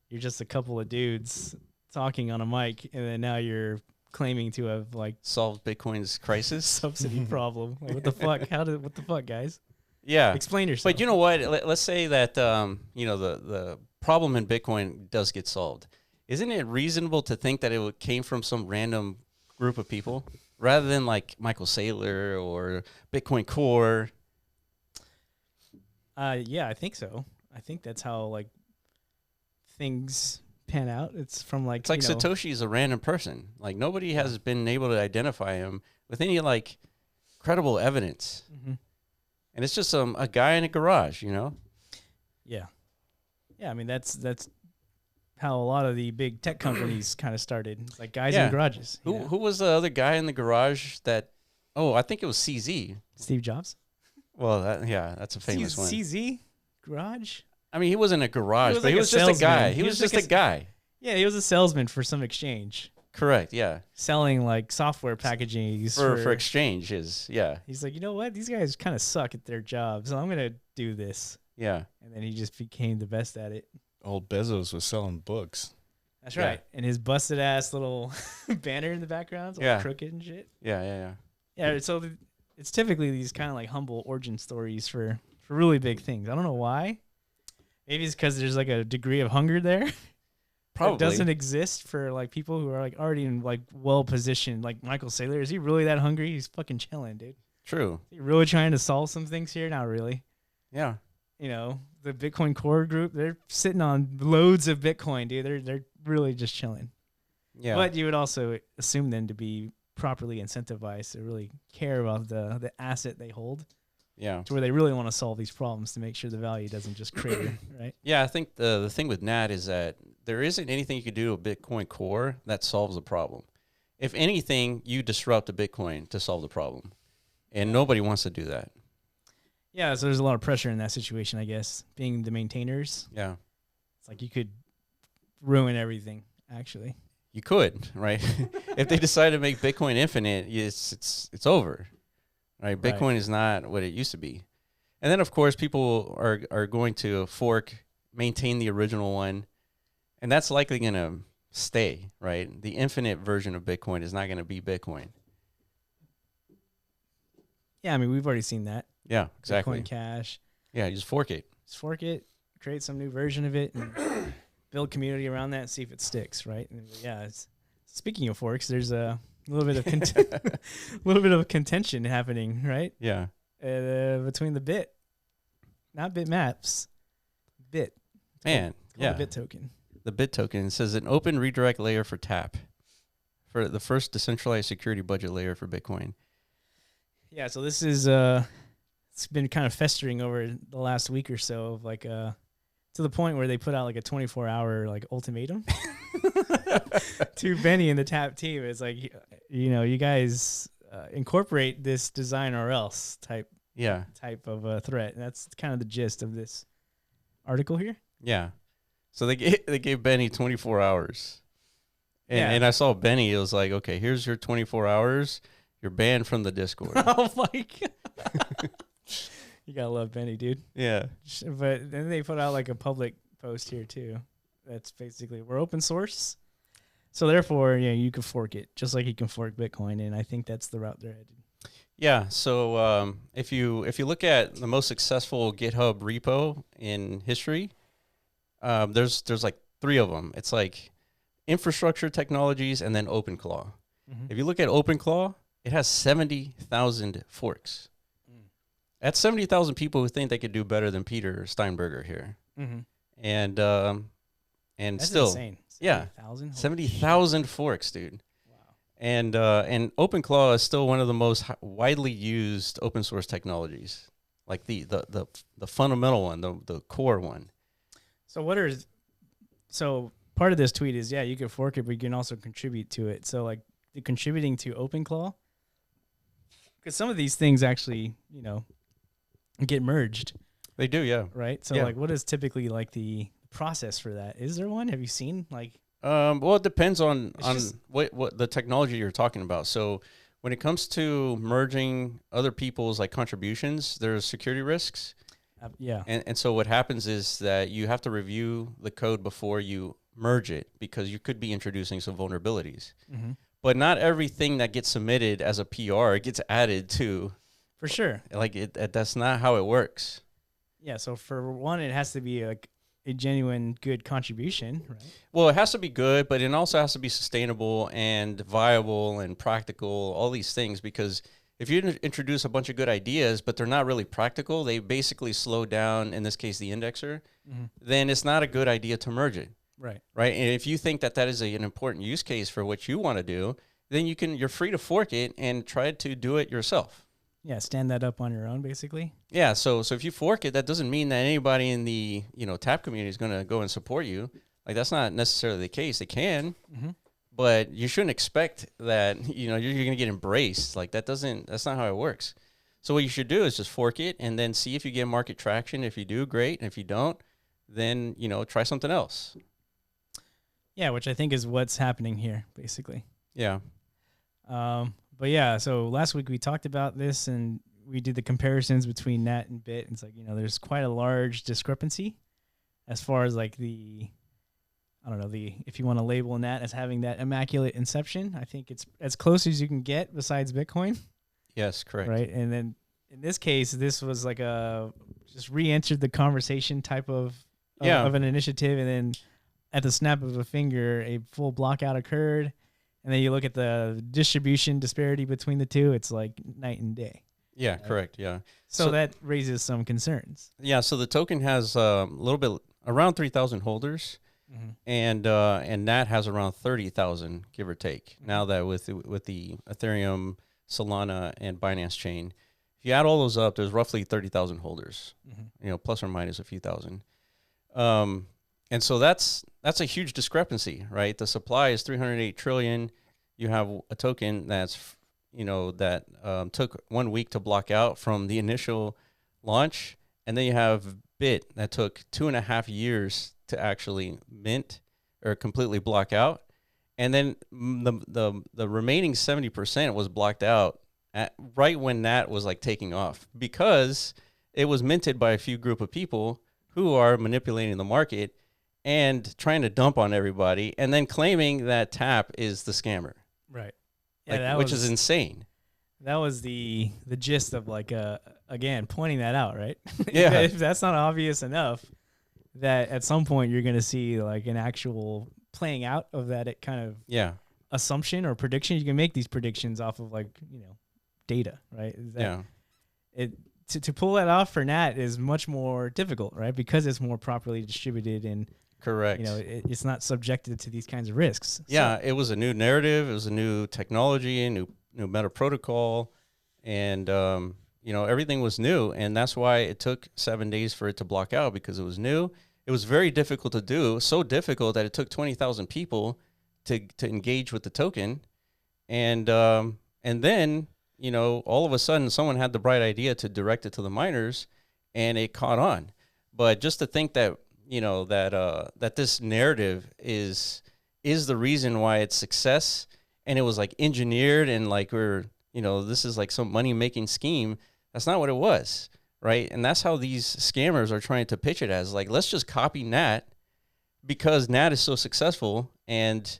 you're just a couple of dudes talking on a mic, and then now you're claiming to have like solved Bitcoin's crisis subsidy problem? Like, what the fuck? What the fuck, guys? Yeah. Explain yourself. But you know what? Let's say that the problem in Bitcoin does get solved. Isn't it reasonable to think that it came from some random group of people rather than like Michael Saylor or Bitcoin Core? Yeah, I think so. I think that's how like things pan out. It's from like it's like Satoshi is a random person. Like nobody has been able to identify him with any like credible evidence. Mm-hmm. And it's just a guy in a garage, you know? Yeah. Yeah, I mean that's how a lot of the big tech companies kind of started. It's like guys in garages. Who was the other guy in the garage that I think it was CZ. Steve Jobs? Well, that's a famous one. CZ? Garage? I mean, he wasn't a garage, but like he was just a guy. He was just a guy. Yeah, he was a salesman for some exchange. Correct, yeah. Selling like software packaging for exchange yeah. He's like, you know what? These guys kind of suck at their job, so I'm going to do this. Yeah. And then he just became the best at it. Old Bezos was selling books. That's right. And his busted ass little banner in the background, all crooked and shit. Yeah. Yeah, so it's typically these kind of like humble origin stories for really big things. I don't know why. Maybe it's because there's like a degree of hunger there. Probably. It doesn't exist for like people who are like already in like well positioned. Like Michael Saylor, is he really that hungry? He's fucking chilling, dude. True. Is he really trying to solve some things here? Not really. Yeah. You know, the Bitcoin Core group, they're sitting on loads of Bitcoin, dude. They're really just chilling. Yeah. But you would also assume them to be properly incentivized to really care about the asset they hold. Yeah. To where they really want to solve these problems to make sure the value doesn't just crater, right? Yeah, I think the thing with NAT is that there isn't anything you could do with Bitcoin Core that solves the problem. If anything, you disrupt a Bitcoin to solve the problem. And nobody wants to do that. Yeah, so there's a lot of pressure in that situation, I guess. Being the maintainers. Yeah. It's like you could ruin everything, actually. You could, right? If they decide to make Bitcoin infinite, it's over. Right? Bitcoin is not what it used to be. And then of course people are going to fork, maintain the original one, and that's likely going to stay, right? The infinite version of Bitcoin is not going to be Bitcoin. Yeah, I mean, we've already seen that. Yeah, exactly. Bitcoin Cash. Yeah, you just fork it. Just fork it, create some new version of it, and build community around that and see if it sticks, right? And yeah, speaking of forks, there's A little bit of a little bit of contention happening, right? Yeah. Between the bit, not bitmaps, bit. Man, The bit token. The bit token says an open redirect layer for TAP, for the first decentralized security budget layer for Bitcoin. Yeah, so this is it's been kind of festering over the last week or so of like to the point where they put out like a 24-hour like ultimatum to Benny and the TAP team. It's like, you guys incorporate this design or else type of threat. And that's kind of the gist of this article here. Yeah. So they gave Benny 24 hours. And I saw Benny, it was like, okay, here's your 24 hours. You're banned from the Discord. Oh my God. You gotta love Benny, dude. Yeah. But then they put out like a public post here too. That's basically, we're open source. So therefore, you can fork it just like you can fork Bitcoin. And I think that's the route they're headed. Yeah. So if you look at the most successful GitHub repo in history, there's like 3 of them. It's like infrastructure technologies and then OpenClaw. Mm-hmm. If you look at OpenClaw, it has 70,000 forks. That's 70,000 people who think they could do better than Peter Steinberger here. Mm-hmm. And that's still, insane. 70,000 forks, dude. Wow. And OpenClaw is still one of the most widely used open source technologies, like the fundamental one, the core one. So part of this tweet is, you can fork it, but you can also contribute to it. So like the contributing to OpenClaw, because some of these things actually, get merged. They do, yeah. Right? So like what is typically like the process for that? Is there one? Have you seen like well, it depends on what the technology you're talking about. So when it comes to merging other people's like contributions, there's security risks. And so what happens is that you have to review the code before you merge it, because you could be introducing some vulnerabilities. Mm-hmm. But not everything that gets submitted as a PR gets added to. For sure. Like that's not how it works. Yeah. So for one, it has to be like a genuine good contribution, right? Well, it has to be good, but it also has to be sustainable and viable and practical, all these things, because if you introduce a bunch of good ideas, but they're not really practical, they basically slow down, in this case, the indexer, then it's not a good idea to merge it. Right. Right. And if you think that is an important use case for what you want to do, then you're free to fork it and try to do it yourself. Yeah. Stand that up on your own, basically. Yeah. So if you fork it, that doesn't mean that anybody in the, TAP community is going to go and support you. Like, that's not necessarily the case. They can, but you shouldn't expect that, you're going to get embraced. Like that's not how it works. So what you should do is just fork it and then see if you get market traction. If you do, great. And if you don't, then, try something else. Yeah, which I think is what's happening here, basically. Yeah. But yeah, so last week we talked about this and we did the comparisons between NAT and BIT. It's like, there's quite a large discrepancy as far as like if you want to label NAT as having that immaculate inception. I think it's as close as you can get besides Bitcoin. Yes, correct. Right. And then in this case, this was like just re-entered the conversation type of an initiative, and then at the snap of a finger, a full blockout occurred. And then you look at the distribution disparity between the two, it's like night and day. Yeah, correct. Yeah. So that raises some concerns. Yeah. So the token has a little bit around 3,000 holders, and NAT has around 30,000, give or take. Now that with the Ethereum, Solana, and Binance chain, if you add all those up, there's roughly 30,000 holders. Plus or minus a few thousand. And so that's a huge discrepancy, right? The supply is 308 trillion. You have a token that's, that took 1 week to block out from the initial launch. And then you have BIT that took 2.5 years to actually mint or completely block out. And then the remaining 70% was blocked out right when NAT was like taking off, because it was minted by a few group of people who are manipulating the market and trying to dump on everybody, and then claiming that TAP is the scammer. Right. Yeah, which is insane. That was the gist of like, again, pointing that out, right? Yeah. If that's not obvious enough, that at some point you're going to see like an actual playing out of that. It kind of assumption or prediction. You can make these predictions off of like, data, right? To pull that off for NAT is much more difficult, right? Because it's more properly distributed and Correct. It's not subjected to these kinds of risks. Yeah, it was a new narrative. It was a new technology, a new meta protocol, and everything was new. And that's why it took 7 days for it to block out, because it was new. It was very difficult to do, so difficult that it took 20,000 people to engage with the token, and then all of a sudden someone had the bright idea to direct it to the miners, and it caught on. But just to think that that this narrative is the reason why it's success, and it was like engineered and like this is like some money making scheme. That's not what it was, right? And that's how these scammers are trying to pitch it as, like, let's just copy NAT because NAT is so successful, and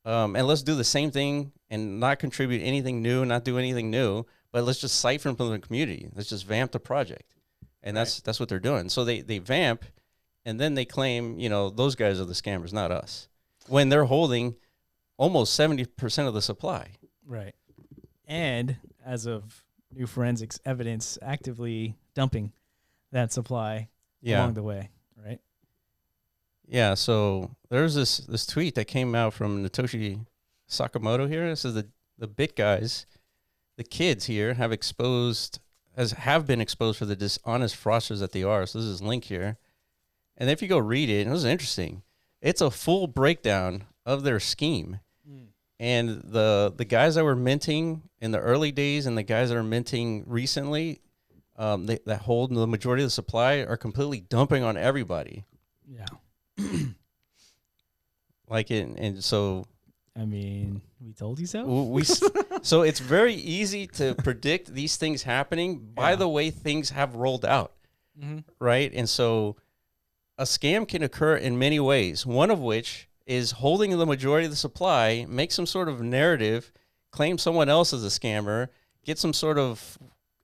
let's do the same thing and not contribute anything new, not do anything new, but let's just siphon from the community. Let's just vamp the project, and that's what they're doing. So they vamp. And then they claim, those guys are the scammers, not us, when they're holding almost 70% of the supply. Right. And as of new forensics evidence, actively dumping that supply along the way, right? Yeah, so there's this tweet that came out from Satoshi Sakamoto here. This is the bit guys, the kids here have been exposed for the dishonest fraudsters that they are. So this is link here. And if you go read it, it was interesting. It's a full breakdown of their scheme. And the guys that were minting in the early days and the guys that are minting recently, that hold the majority of the supply, are completely dumping on everybody. Yeah. And so... I mean, we told you so? So it's very easy to predict these things happening by the way things have rolled out, right? And so... a scam can occur in many ways, one of which is holding the majority of the supply, make some sort of narrative, claim someone else as a scammer, get some sort of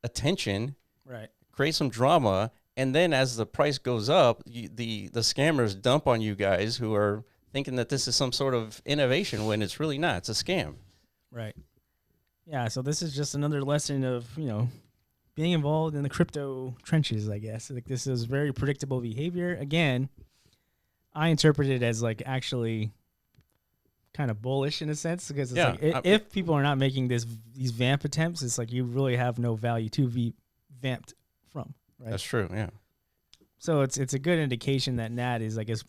attention, right? Create some drama, and then as the price goes up, the scammers dump on you guys who are thinking that this is some sort of innovation when it's really not. It's a scam. Right. Yeah, so this is just another lesson of, being involved in the crypto trenches, I guess. Like, this is very predictable behavior. Again, I interpret it as like actually kind of bullish in a sense, because it's if people are not making these vamp attempts, it's like you really have no value to be vamped from, right? That's true, yeah. So it's a good indication that NAT is, I guess,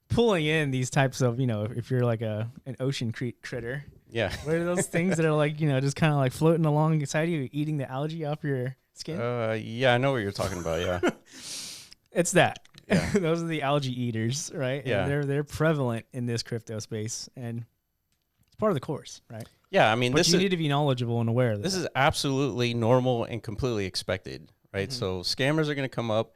pulling in these types of, if you're like an ocean critter. Yeah. What are those things that are like, just kind of like floating along inside you, eating the algae off your skin? Yeah, I know what you're talking about, yeah. It's that. Yeah. Those are the algae eaters, right? Yeah. And they're prevalent in this crypto space, and it's part of the course, right? Yeah, I mean, but you need to be knowledgeable and aware of this. This is absolutely normal and completely expected, right? So scammers are going to come up.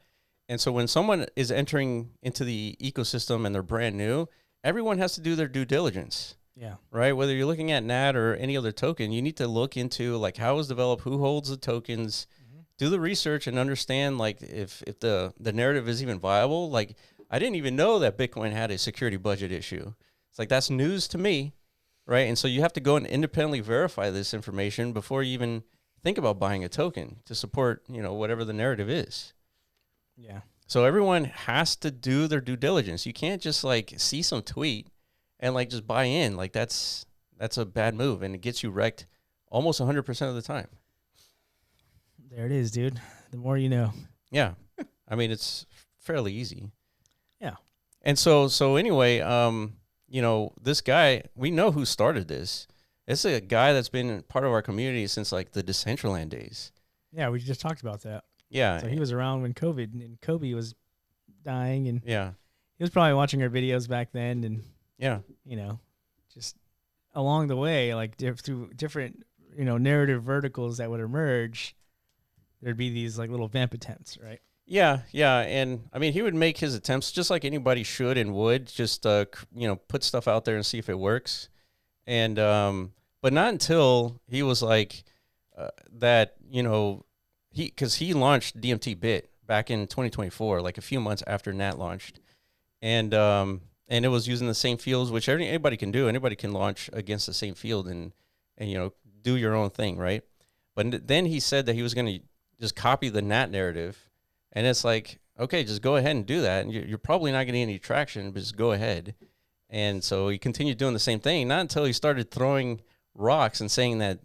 And so when someone is entering into the ecosystem and they're brand new, everyone has to do their due diligence. Yeah. Right. Whether you're looking at NAT or any other token, you need to look into like how it was developed, who holds the tokens, do the research and understand like if the narrative is even viable. Like, I didn't even know that Bitcoin had a security budget issue. It's like, that's news to me. Right. And so you have to go and independently verify this information before you even think about buying a token to support, whatever the narrative is. Yeah. So everyone has to do their due diligence. You can't just like see some tweet and like just buy in. Like that's a bad move, and it gets you wrecked almost 100% of the time. There it is, dude. The more you know. Yeah. I mean, it's fairly easy. Yeah. And so anyway, this guy, we know who started this. It's a guy that's been part of our community since like the Decentraland days. Yeah, we just talked about that. Yeah. So he was around when COVID and Kobe was dying, and yeah, he was probably watching our videos back then, and yeah, just along the way, like through different, narrative verticals that would emerge, there'd be these like little vamp attempts, right? Yeah, yeah, and I mean, he would make his attempts just like anybody should and would, just put stuff out there and see if it works, and but not until he was like that, because he launched DMT Bit back in 2024, like a few months after NAT launched, and and it was using the same fields, which anybody can do. Anybody can launch against the same field and do your own thing, right? But then he said that he was going to just copy the NAT narrative, and it's like, okay, just go ahead and do that, and you're probably not getting any traction, but just go ahead. And so he continued doing the same thing, not until he started throwing rocks and saying that,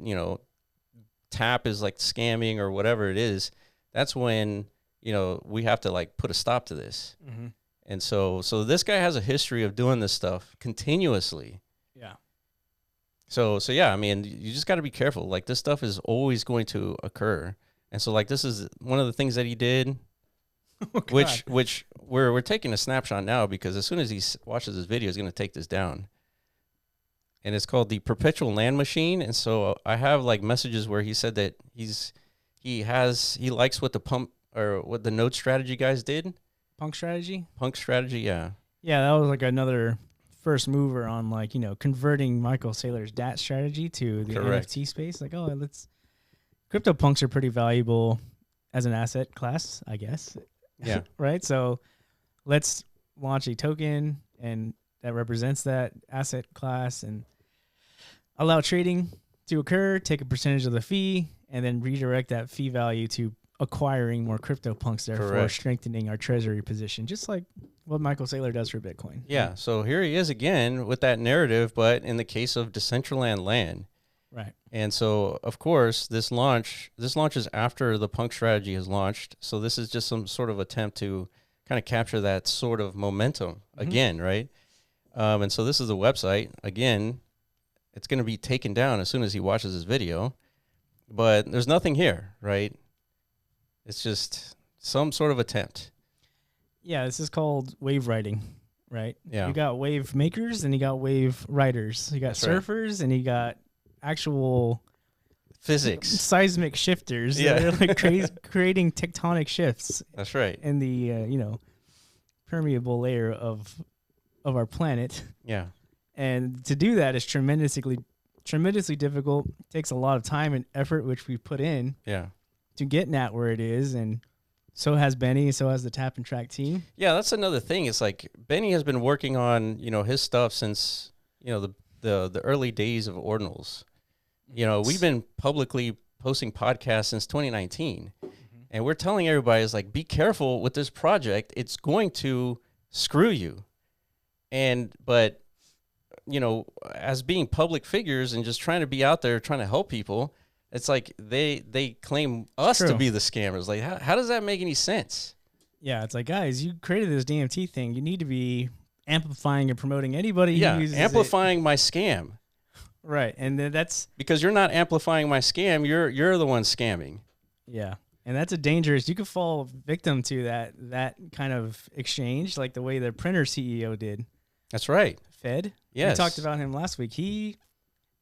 tap is like scamming or whatever it is. That's when, we have to like put a stop to this. Mm-hmm. And so this guy has a history of doing this stuff continuously. Yeah. So yeah, I mean, you just got to be careful. Like, this stuff is always going to occur. And so, like, this is one of the things that he did, which we're taking a snapshot now, because as soon as he watches this video, he's going to take this down. And it's called the Perpetual Land Machine. And so I have like messages where he said that he likes what the pump or what the node strategy guys did. Punk strategy, yeah. Yeah, that was like another first mover on like, converting Michael Saylor's DAT strategy to the Correct. NFT space. Like, CryptoPunks are pretty valuable as an asset class, I guess. Yeah. Right? So let's launch a token and that represents that asset class and allow trading to occur, take a percentage of the fee, and then redirect that fee value to acquiring more CryptoPunks, therefore Correct. strengthening our treasury position, just like what Michael Saylor does for Bitcoin. Yeah. So here he is again with that narrative, but in the case of Decentraland land. Right. And so, of course, this launches after the punk strategy has launched. So this is just some sort of attempt to kind of capture that sort of momentum again, right? And so this is the website. Again, it's going to be taken down as soon as he watches this video. But there's nothing here, right? It's just some sort of attempt. Yeah, this is called wave riding, right? Yeah. You got wave makers and you got wave riders. You got That's right. surfers and you got actual Physics. seismic shifters Yeah. that are like creating tectonic shifts That's right. in the permeable layer of our planet. Yeah. And to do that is tremendously difficult. It takes a lot of time and effort, which we put in Yeah. to get NAT where it is, and so has Benny, so has the Tap and Track team. Yeah, that's another thing. It's like Benny has been working on, his stuff since, the early days of ordinals. We've been publicly posting podcasts since 2019. And we're telling everybody, is like, be careful with this project. It's going to screw you. But as being public figures and just trying to be out there trying to help people, it's like they claim us to be the scammers. Like, how does that make any sense? Yeah, it's like, guys, you created this DMT thing. You need to be amplifying and promoting anybody who uses amplifying my scam. Right, and then that's Because you're not amplifying my scam, you're the one scamming. yeah, and that's a dangerous. You could fall victim to that kind of exchange, like the way the printer CEO did. That's right. Fed. Yes. We talked about him last week.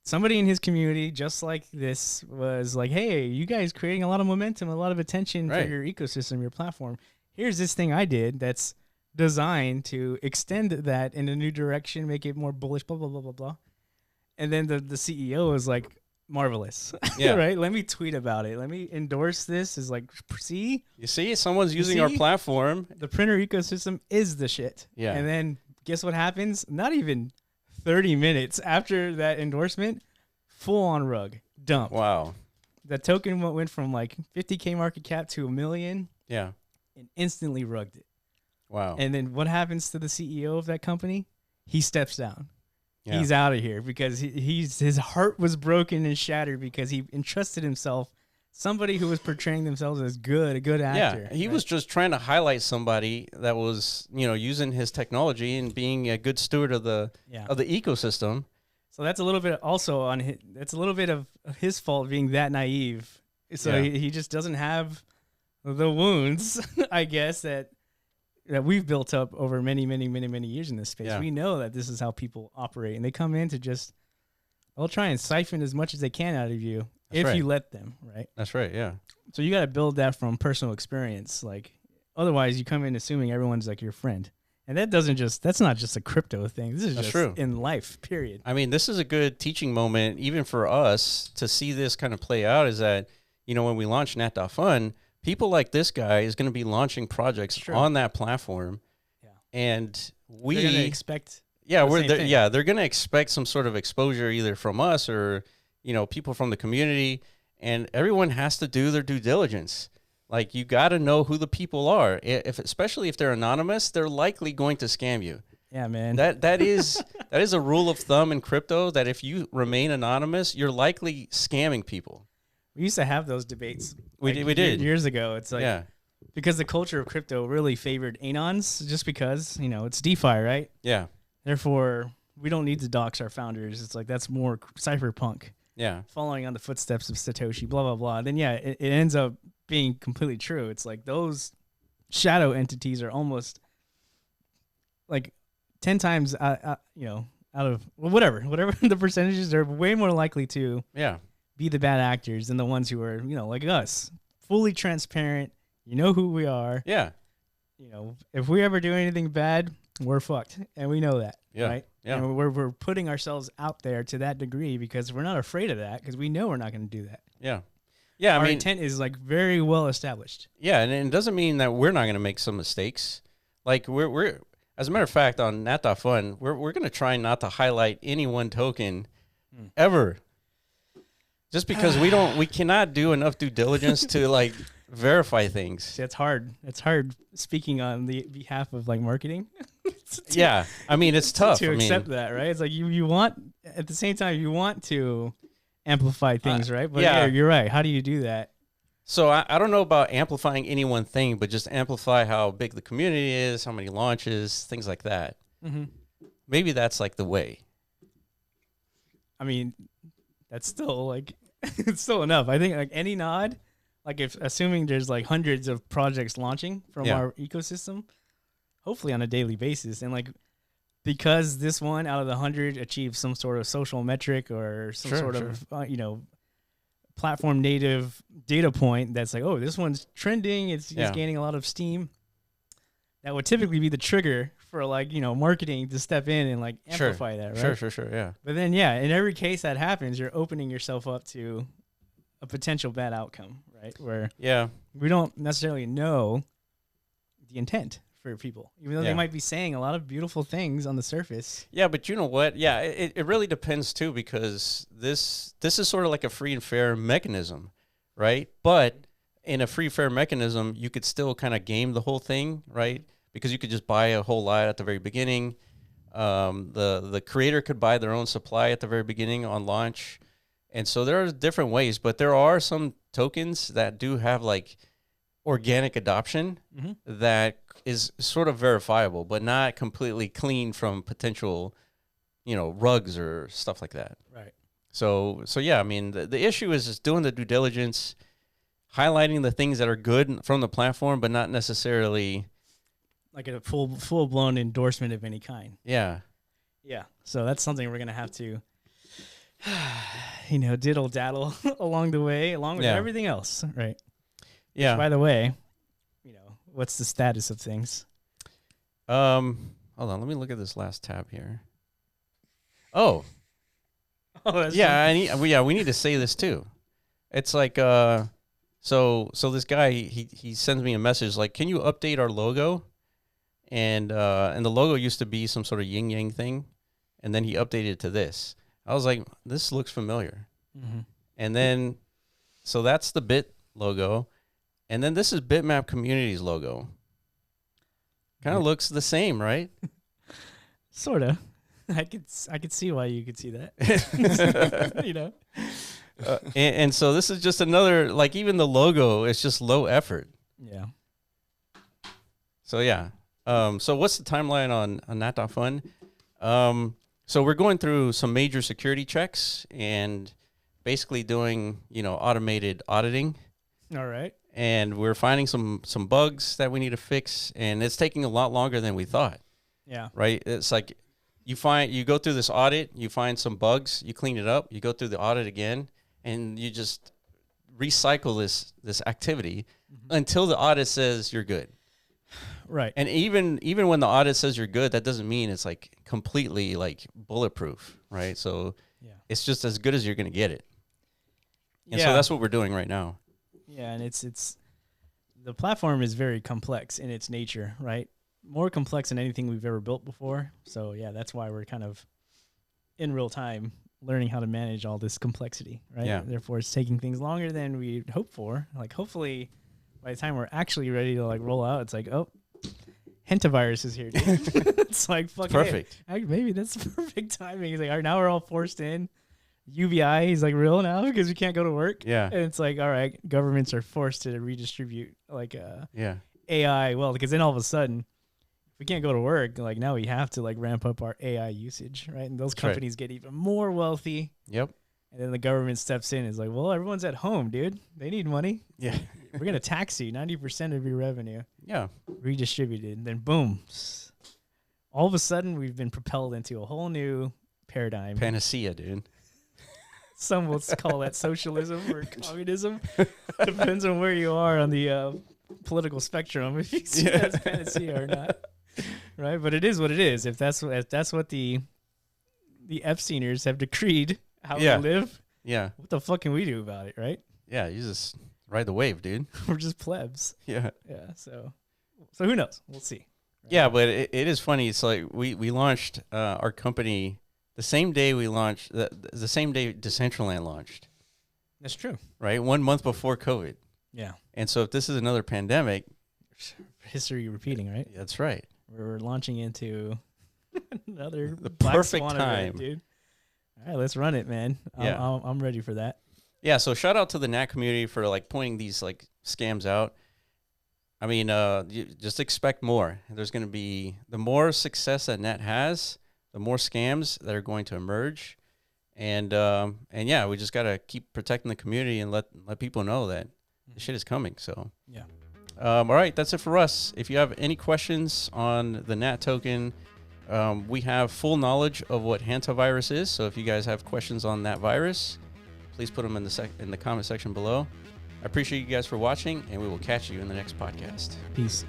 Somebody in his community, just like this, was like, hey, you guys creating a lot of momentum, a lot of attention for your ecosystem, your platform. Here's this thing I did that's designed to extend that in a new direction, make it more bullish, blah, blah, blah, blah, blah. And then the CEO was like, marvelous. Yeah. Right? Let me tweet about it. Let me endorse this. Is like, see? You see, someone's using our platform. The printer ecosystem is the shit. Yeah. And then guess what happens? Not even 30 minutes after that endorsement, full on rug dump. Wow. The token went from like 50K market cap to $1 million Yeah. and instantly rugged it. Wow. And then what happens to the CEO of that company? He steps down. Yeah. He's out of here because his heart was broken and shattered because he entrusted himself, somebody who was portraying themselves as a good actor. Yeah, he was just trying to highlight somebody that was, using his technology and being a good steward of the ecosystem. So that's a little bit also on his, that's a little bit of his fault being that naive. So he just doesn't have the wounds, I guess, that we've built up over many years in this space. Yeah. We know that this is how people operate, and they come in to they'll try and siphon as much as they can out of you if you let them, right? That's right, yeah. So you got to build that from personal experience. Like, otherwise you come in assuming everyone's like your friend. And that's not just a crypto thing. This is just true. in life, period. I mean, this is a good teaching moment, even for us, to see this kind of play out, is that, when we launch NAT.FUN, people like this guy is going to be launching projects on that platform. Yeah. and They're gonna expect. yeah, the same thing. they're gonna expect some sort of exposure either from us or people from the community, and everyone has to do their due diligence. Like you got to know who the people are. Especially if they're anonymous, they're likely going to scam you. Yeah, man. That is a rule of thumb in crypto that if you remain anonymous, you're likely scamming people. We used to have those debates. We did years ago. It's like yeah. because the culture of crypto really favored anons, just because it's DeFi, right? Yeah. Therefore, we don't need to dox our founders. It's like that's more cypherpunk. Yeah. Following on the footsteps of Satoshi, blah blah blah. Then yeah, it ends up being completely true. It's like those shadow entities are almost like 10 times out of whatever the percentages, they're way more likely to be the bad actors than the ones who are like us, fully transparent. You know who we are. Yeah. If we ever do anything bad, we're fucked, and we know that. Yeah. Right. Yeah. And we're putting ourselves out there to that degree because we're not afraid of that, because we know we're not going to do that. Yeah. Yeah. Our intent is like very well established. Yeah, and it doesn't mean that we're not going to make some mistakes. Like we're as a matter of fact on NAT.FUN, we're going to try not to highlight any one token ever. Just because we cannot do enough due diligence to like verify things. See, it's hard. It's hard speaking on the behalf of like marketing. Yeah. I mean, it's tough to accept that, right? It's like you want, at the same time, you want to amplify things, right? But yeah, you're right. How do you do that? So I don't know about amplifying any one thing, but just amplify how big the community is, how many launches, things like that. Mm-hmm. Maybe that's like the way. I mean, that's still like, it's still enough. I think like any nod, like if assuming there's like hundreds of projects launching from our ecosystem, hopefully on a daily basis. And like, because this one out of the 100 achieves some sort of social metric or some sort of, platform native data point that's like, oh, this one's trending, it's gaining a lot of steam, that would typically be the trigger for like marketing to step in and like amplify that, right? Sure, yeah. But then in every case that happens, you're opening yourself up to a potential bad outcome, right? Where we don't necessarily know the intent for people, even though they might be saying a lot of beautiful things on the surface. Yeah, but you know what? Yeah, it really depends too, because this is sort of like a free and fair mechanism, right? But in a free fair mechanism, you could still kind of game the whole thing, right? Because you could just buy a whole lot at the very beginning. The creator could buy their own supply at the very beginning on launch. And so there are different ways, but there are some tokens that do have like organic adoption that is sort of verifiable, but not completely clean from potential, rugs or stuff like that. Right. So yeah, I mean, the issue is just doing the due diligence, highlighting the things that are good from the platform, but not necessarily like a full blown endorsement of any kind. Yeah. Yeah. So that's something we're gonna have to, diddle daddle along the way, along with everything else, right? Yeah. Which, by the way, what's the status of things? Hold on, let me look at this last tab here. Oh, yeah, we need to say this too. It's like so this guy he sends me a message like, can you update our logo? And the logo used to be some sort of yin yang thing, and then he updated it to this. I was like, this looks familiar. Mm-hmm. And then so that's the Bit logo. And then this is Bitmap Community's logo. Kind of looks the same, right? Sort of. I could see why you could see that. And so this is just another, like, even the logo is just low effort. Yeah. So yeah. So what's the timeline on NAT.FUN? So we're going through some major security checks and basically doing, automated auditing. All right. And we're finding some bugs that we need to fix, and it's taking a lot longer than we thought. Yeah. Right? It's like you go through this audit, you find some bugs, you clean it up, you go through the audit again, and you just recycle this activity until the audit says you're good. Right. And even when the audit says you're good, that doesn't mean it's like completely like bulletproof, right? So it's just as good as you're going to get it. And so that's what we're doing right now. Yeah, and it's the platform is very complex in its nature, right? more complex than anything we've ever built before. So yeah, that's why we're kind of in real time learning how to manage all this complexity, right? Yeah. Therefore, it's taking things longer than we hoped for. Like, hopefully, by the time we're actually ready to like roll out, it's like, oh, Hentavirus is here, dude. It's like fucking Perfect. maybe that's perfect timing. He's like, all right, now we're all forced in. UBI, he's like, real now because we can't go to work. Yeah. And it's like, all right, governments are forced to redistribute like Yeah. AI. Well, because then all of a sudden, if we can't go to work, like now we have to like ramp up our AI usage, right? And those That's right. companies get even more wealthy. Yep. And then the government steps in and is like, well, everyone's at home, dude. They need money. Yeah. We're going to tax you 90% of your revenue. Yeah. Redistributed. And then boom. All of a sudden, we've been propelled into a whole new paradigm. Panacea, dude. Some will call that socialism or communism. Depends on where you are on the political spectrum, if you see that as panacea or not. Right? But it is what it is. If that's what the Epsteiners have decreed how we live, Yeah. what the fuck can we do about it, right? Yeah. You just ride the wave, dude. We're just plebs. Yeah. Yeah. So who knows? We'll see. Right? Yeah, but it is funny. It's like we launched our company the same day we launched, the same day Decentraland launched. That's true. Right? 1 month before COVID. Yeah. And so if this is another pandemic. History repeating, right? That's right. We're launching into another The Black perfect Swan time. event, dude. All right, let's run it, man. Yeah. I'm ready for that. Yeah, so shout out to the NAT community for like pointing these like scams out. I mean, you just expect more. There's going to be the more success that NAT has, the more scams that are going to emerge, and yeah, we just got to keep protecting the community and let people know that the shit is coming. So Yeah. all right, that's it for us. If you have any questions on the NAT token, we have full knowledge of what Hantavirus is. So if you guys have questions on that virus, please put them in the comment section below. I appreciate you guys for watching, and we will catch you in the next podcast. Peace.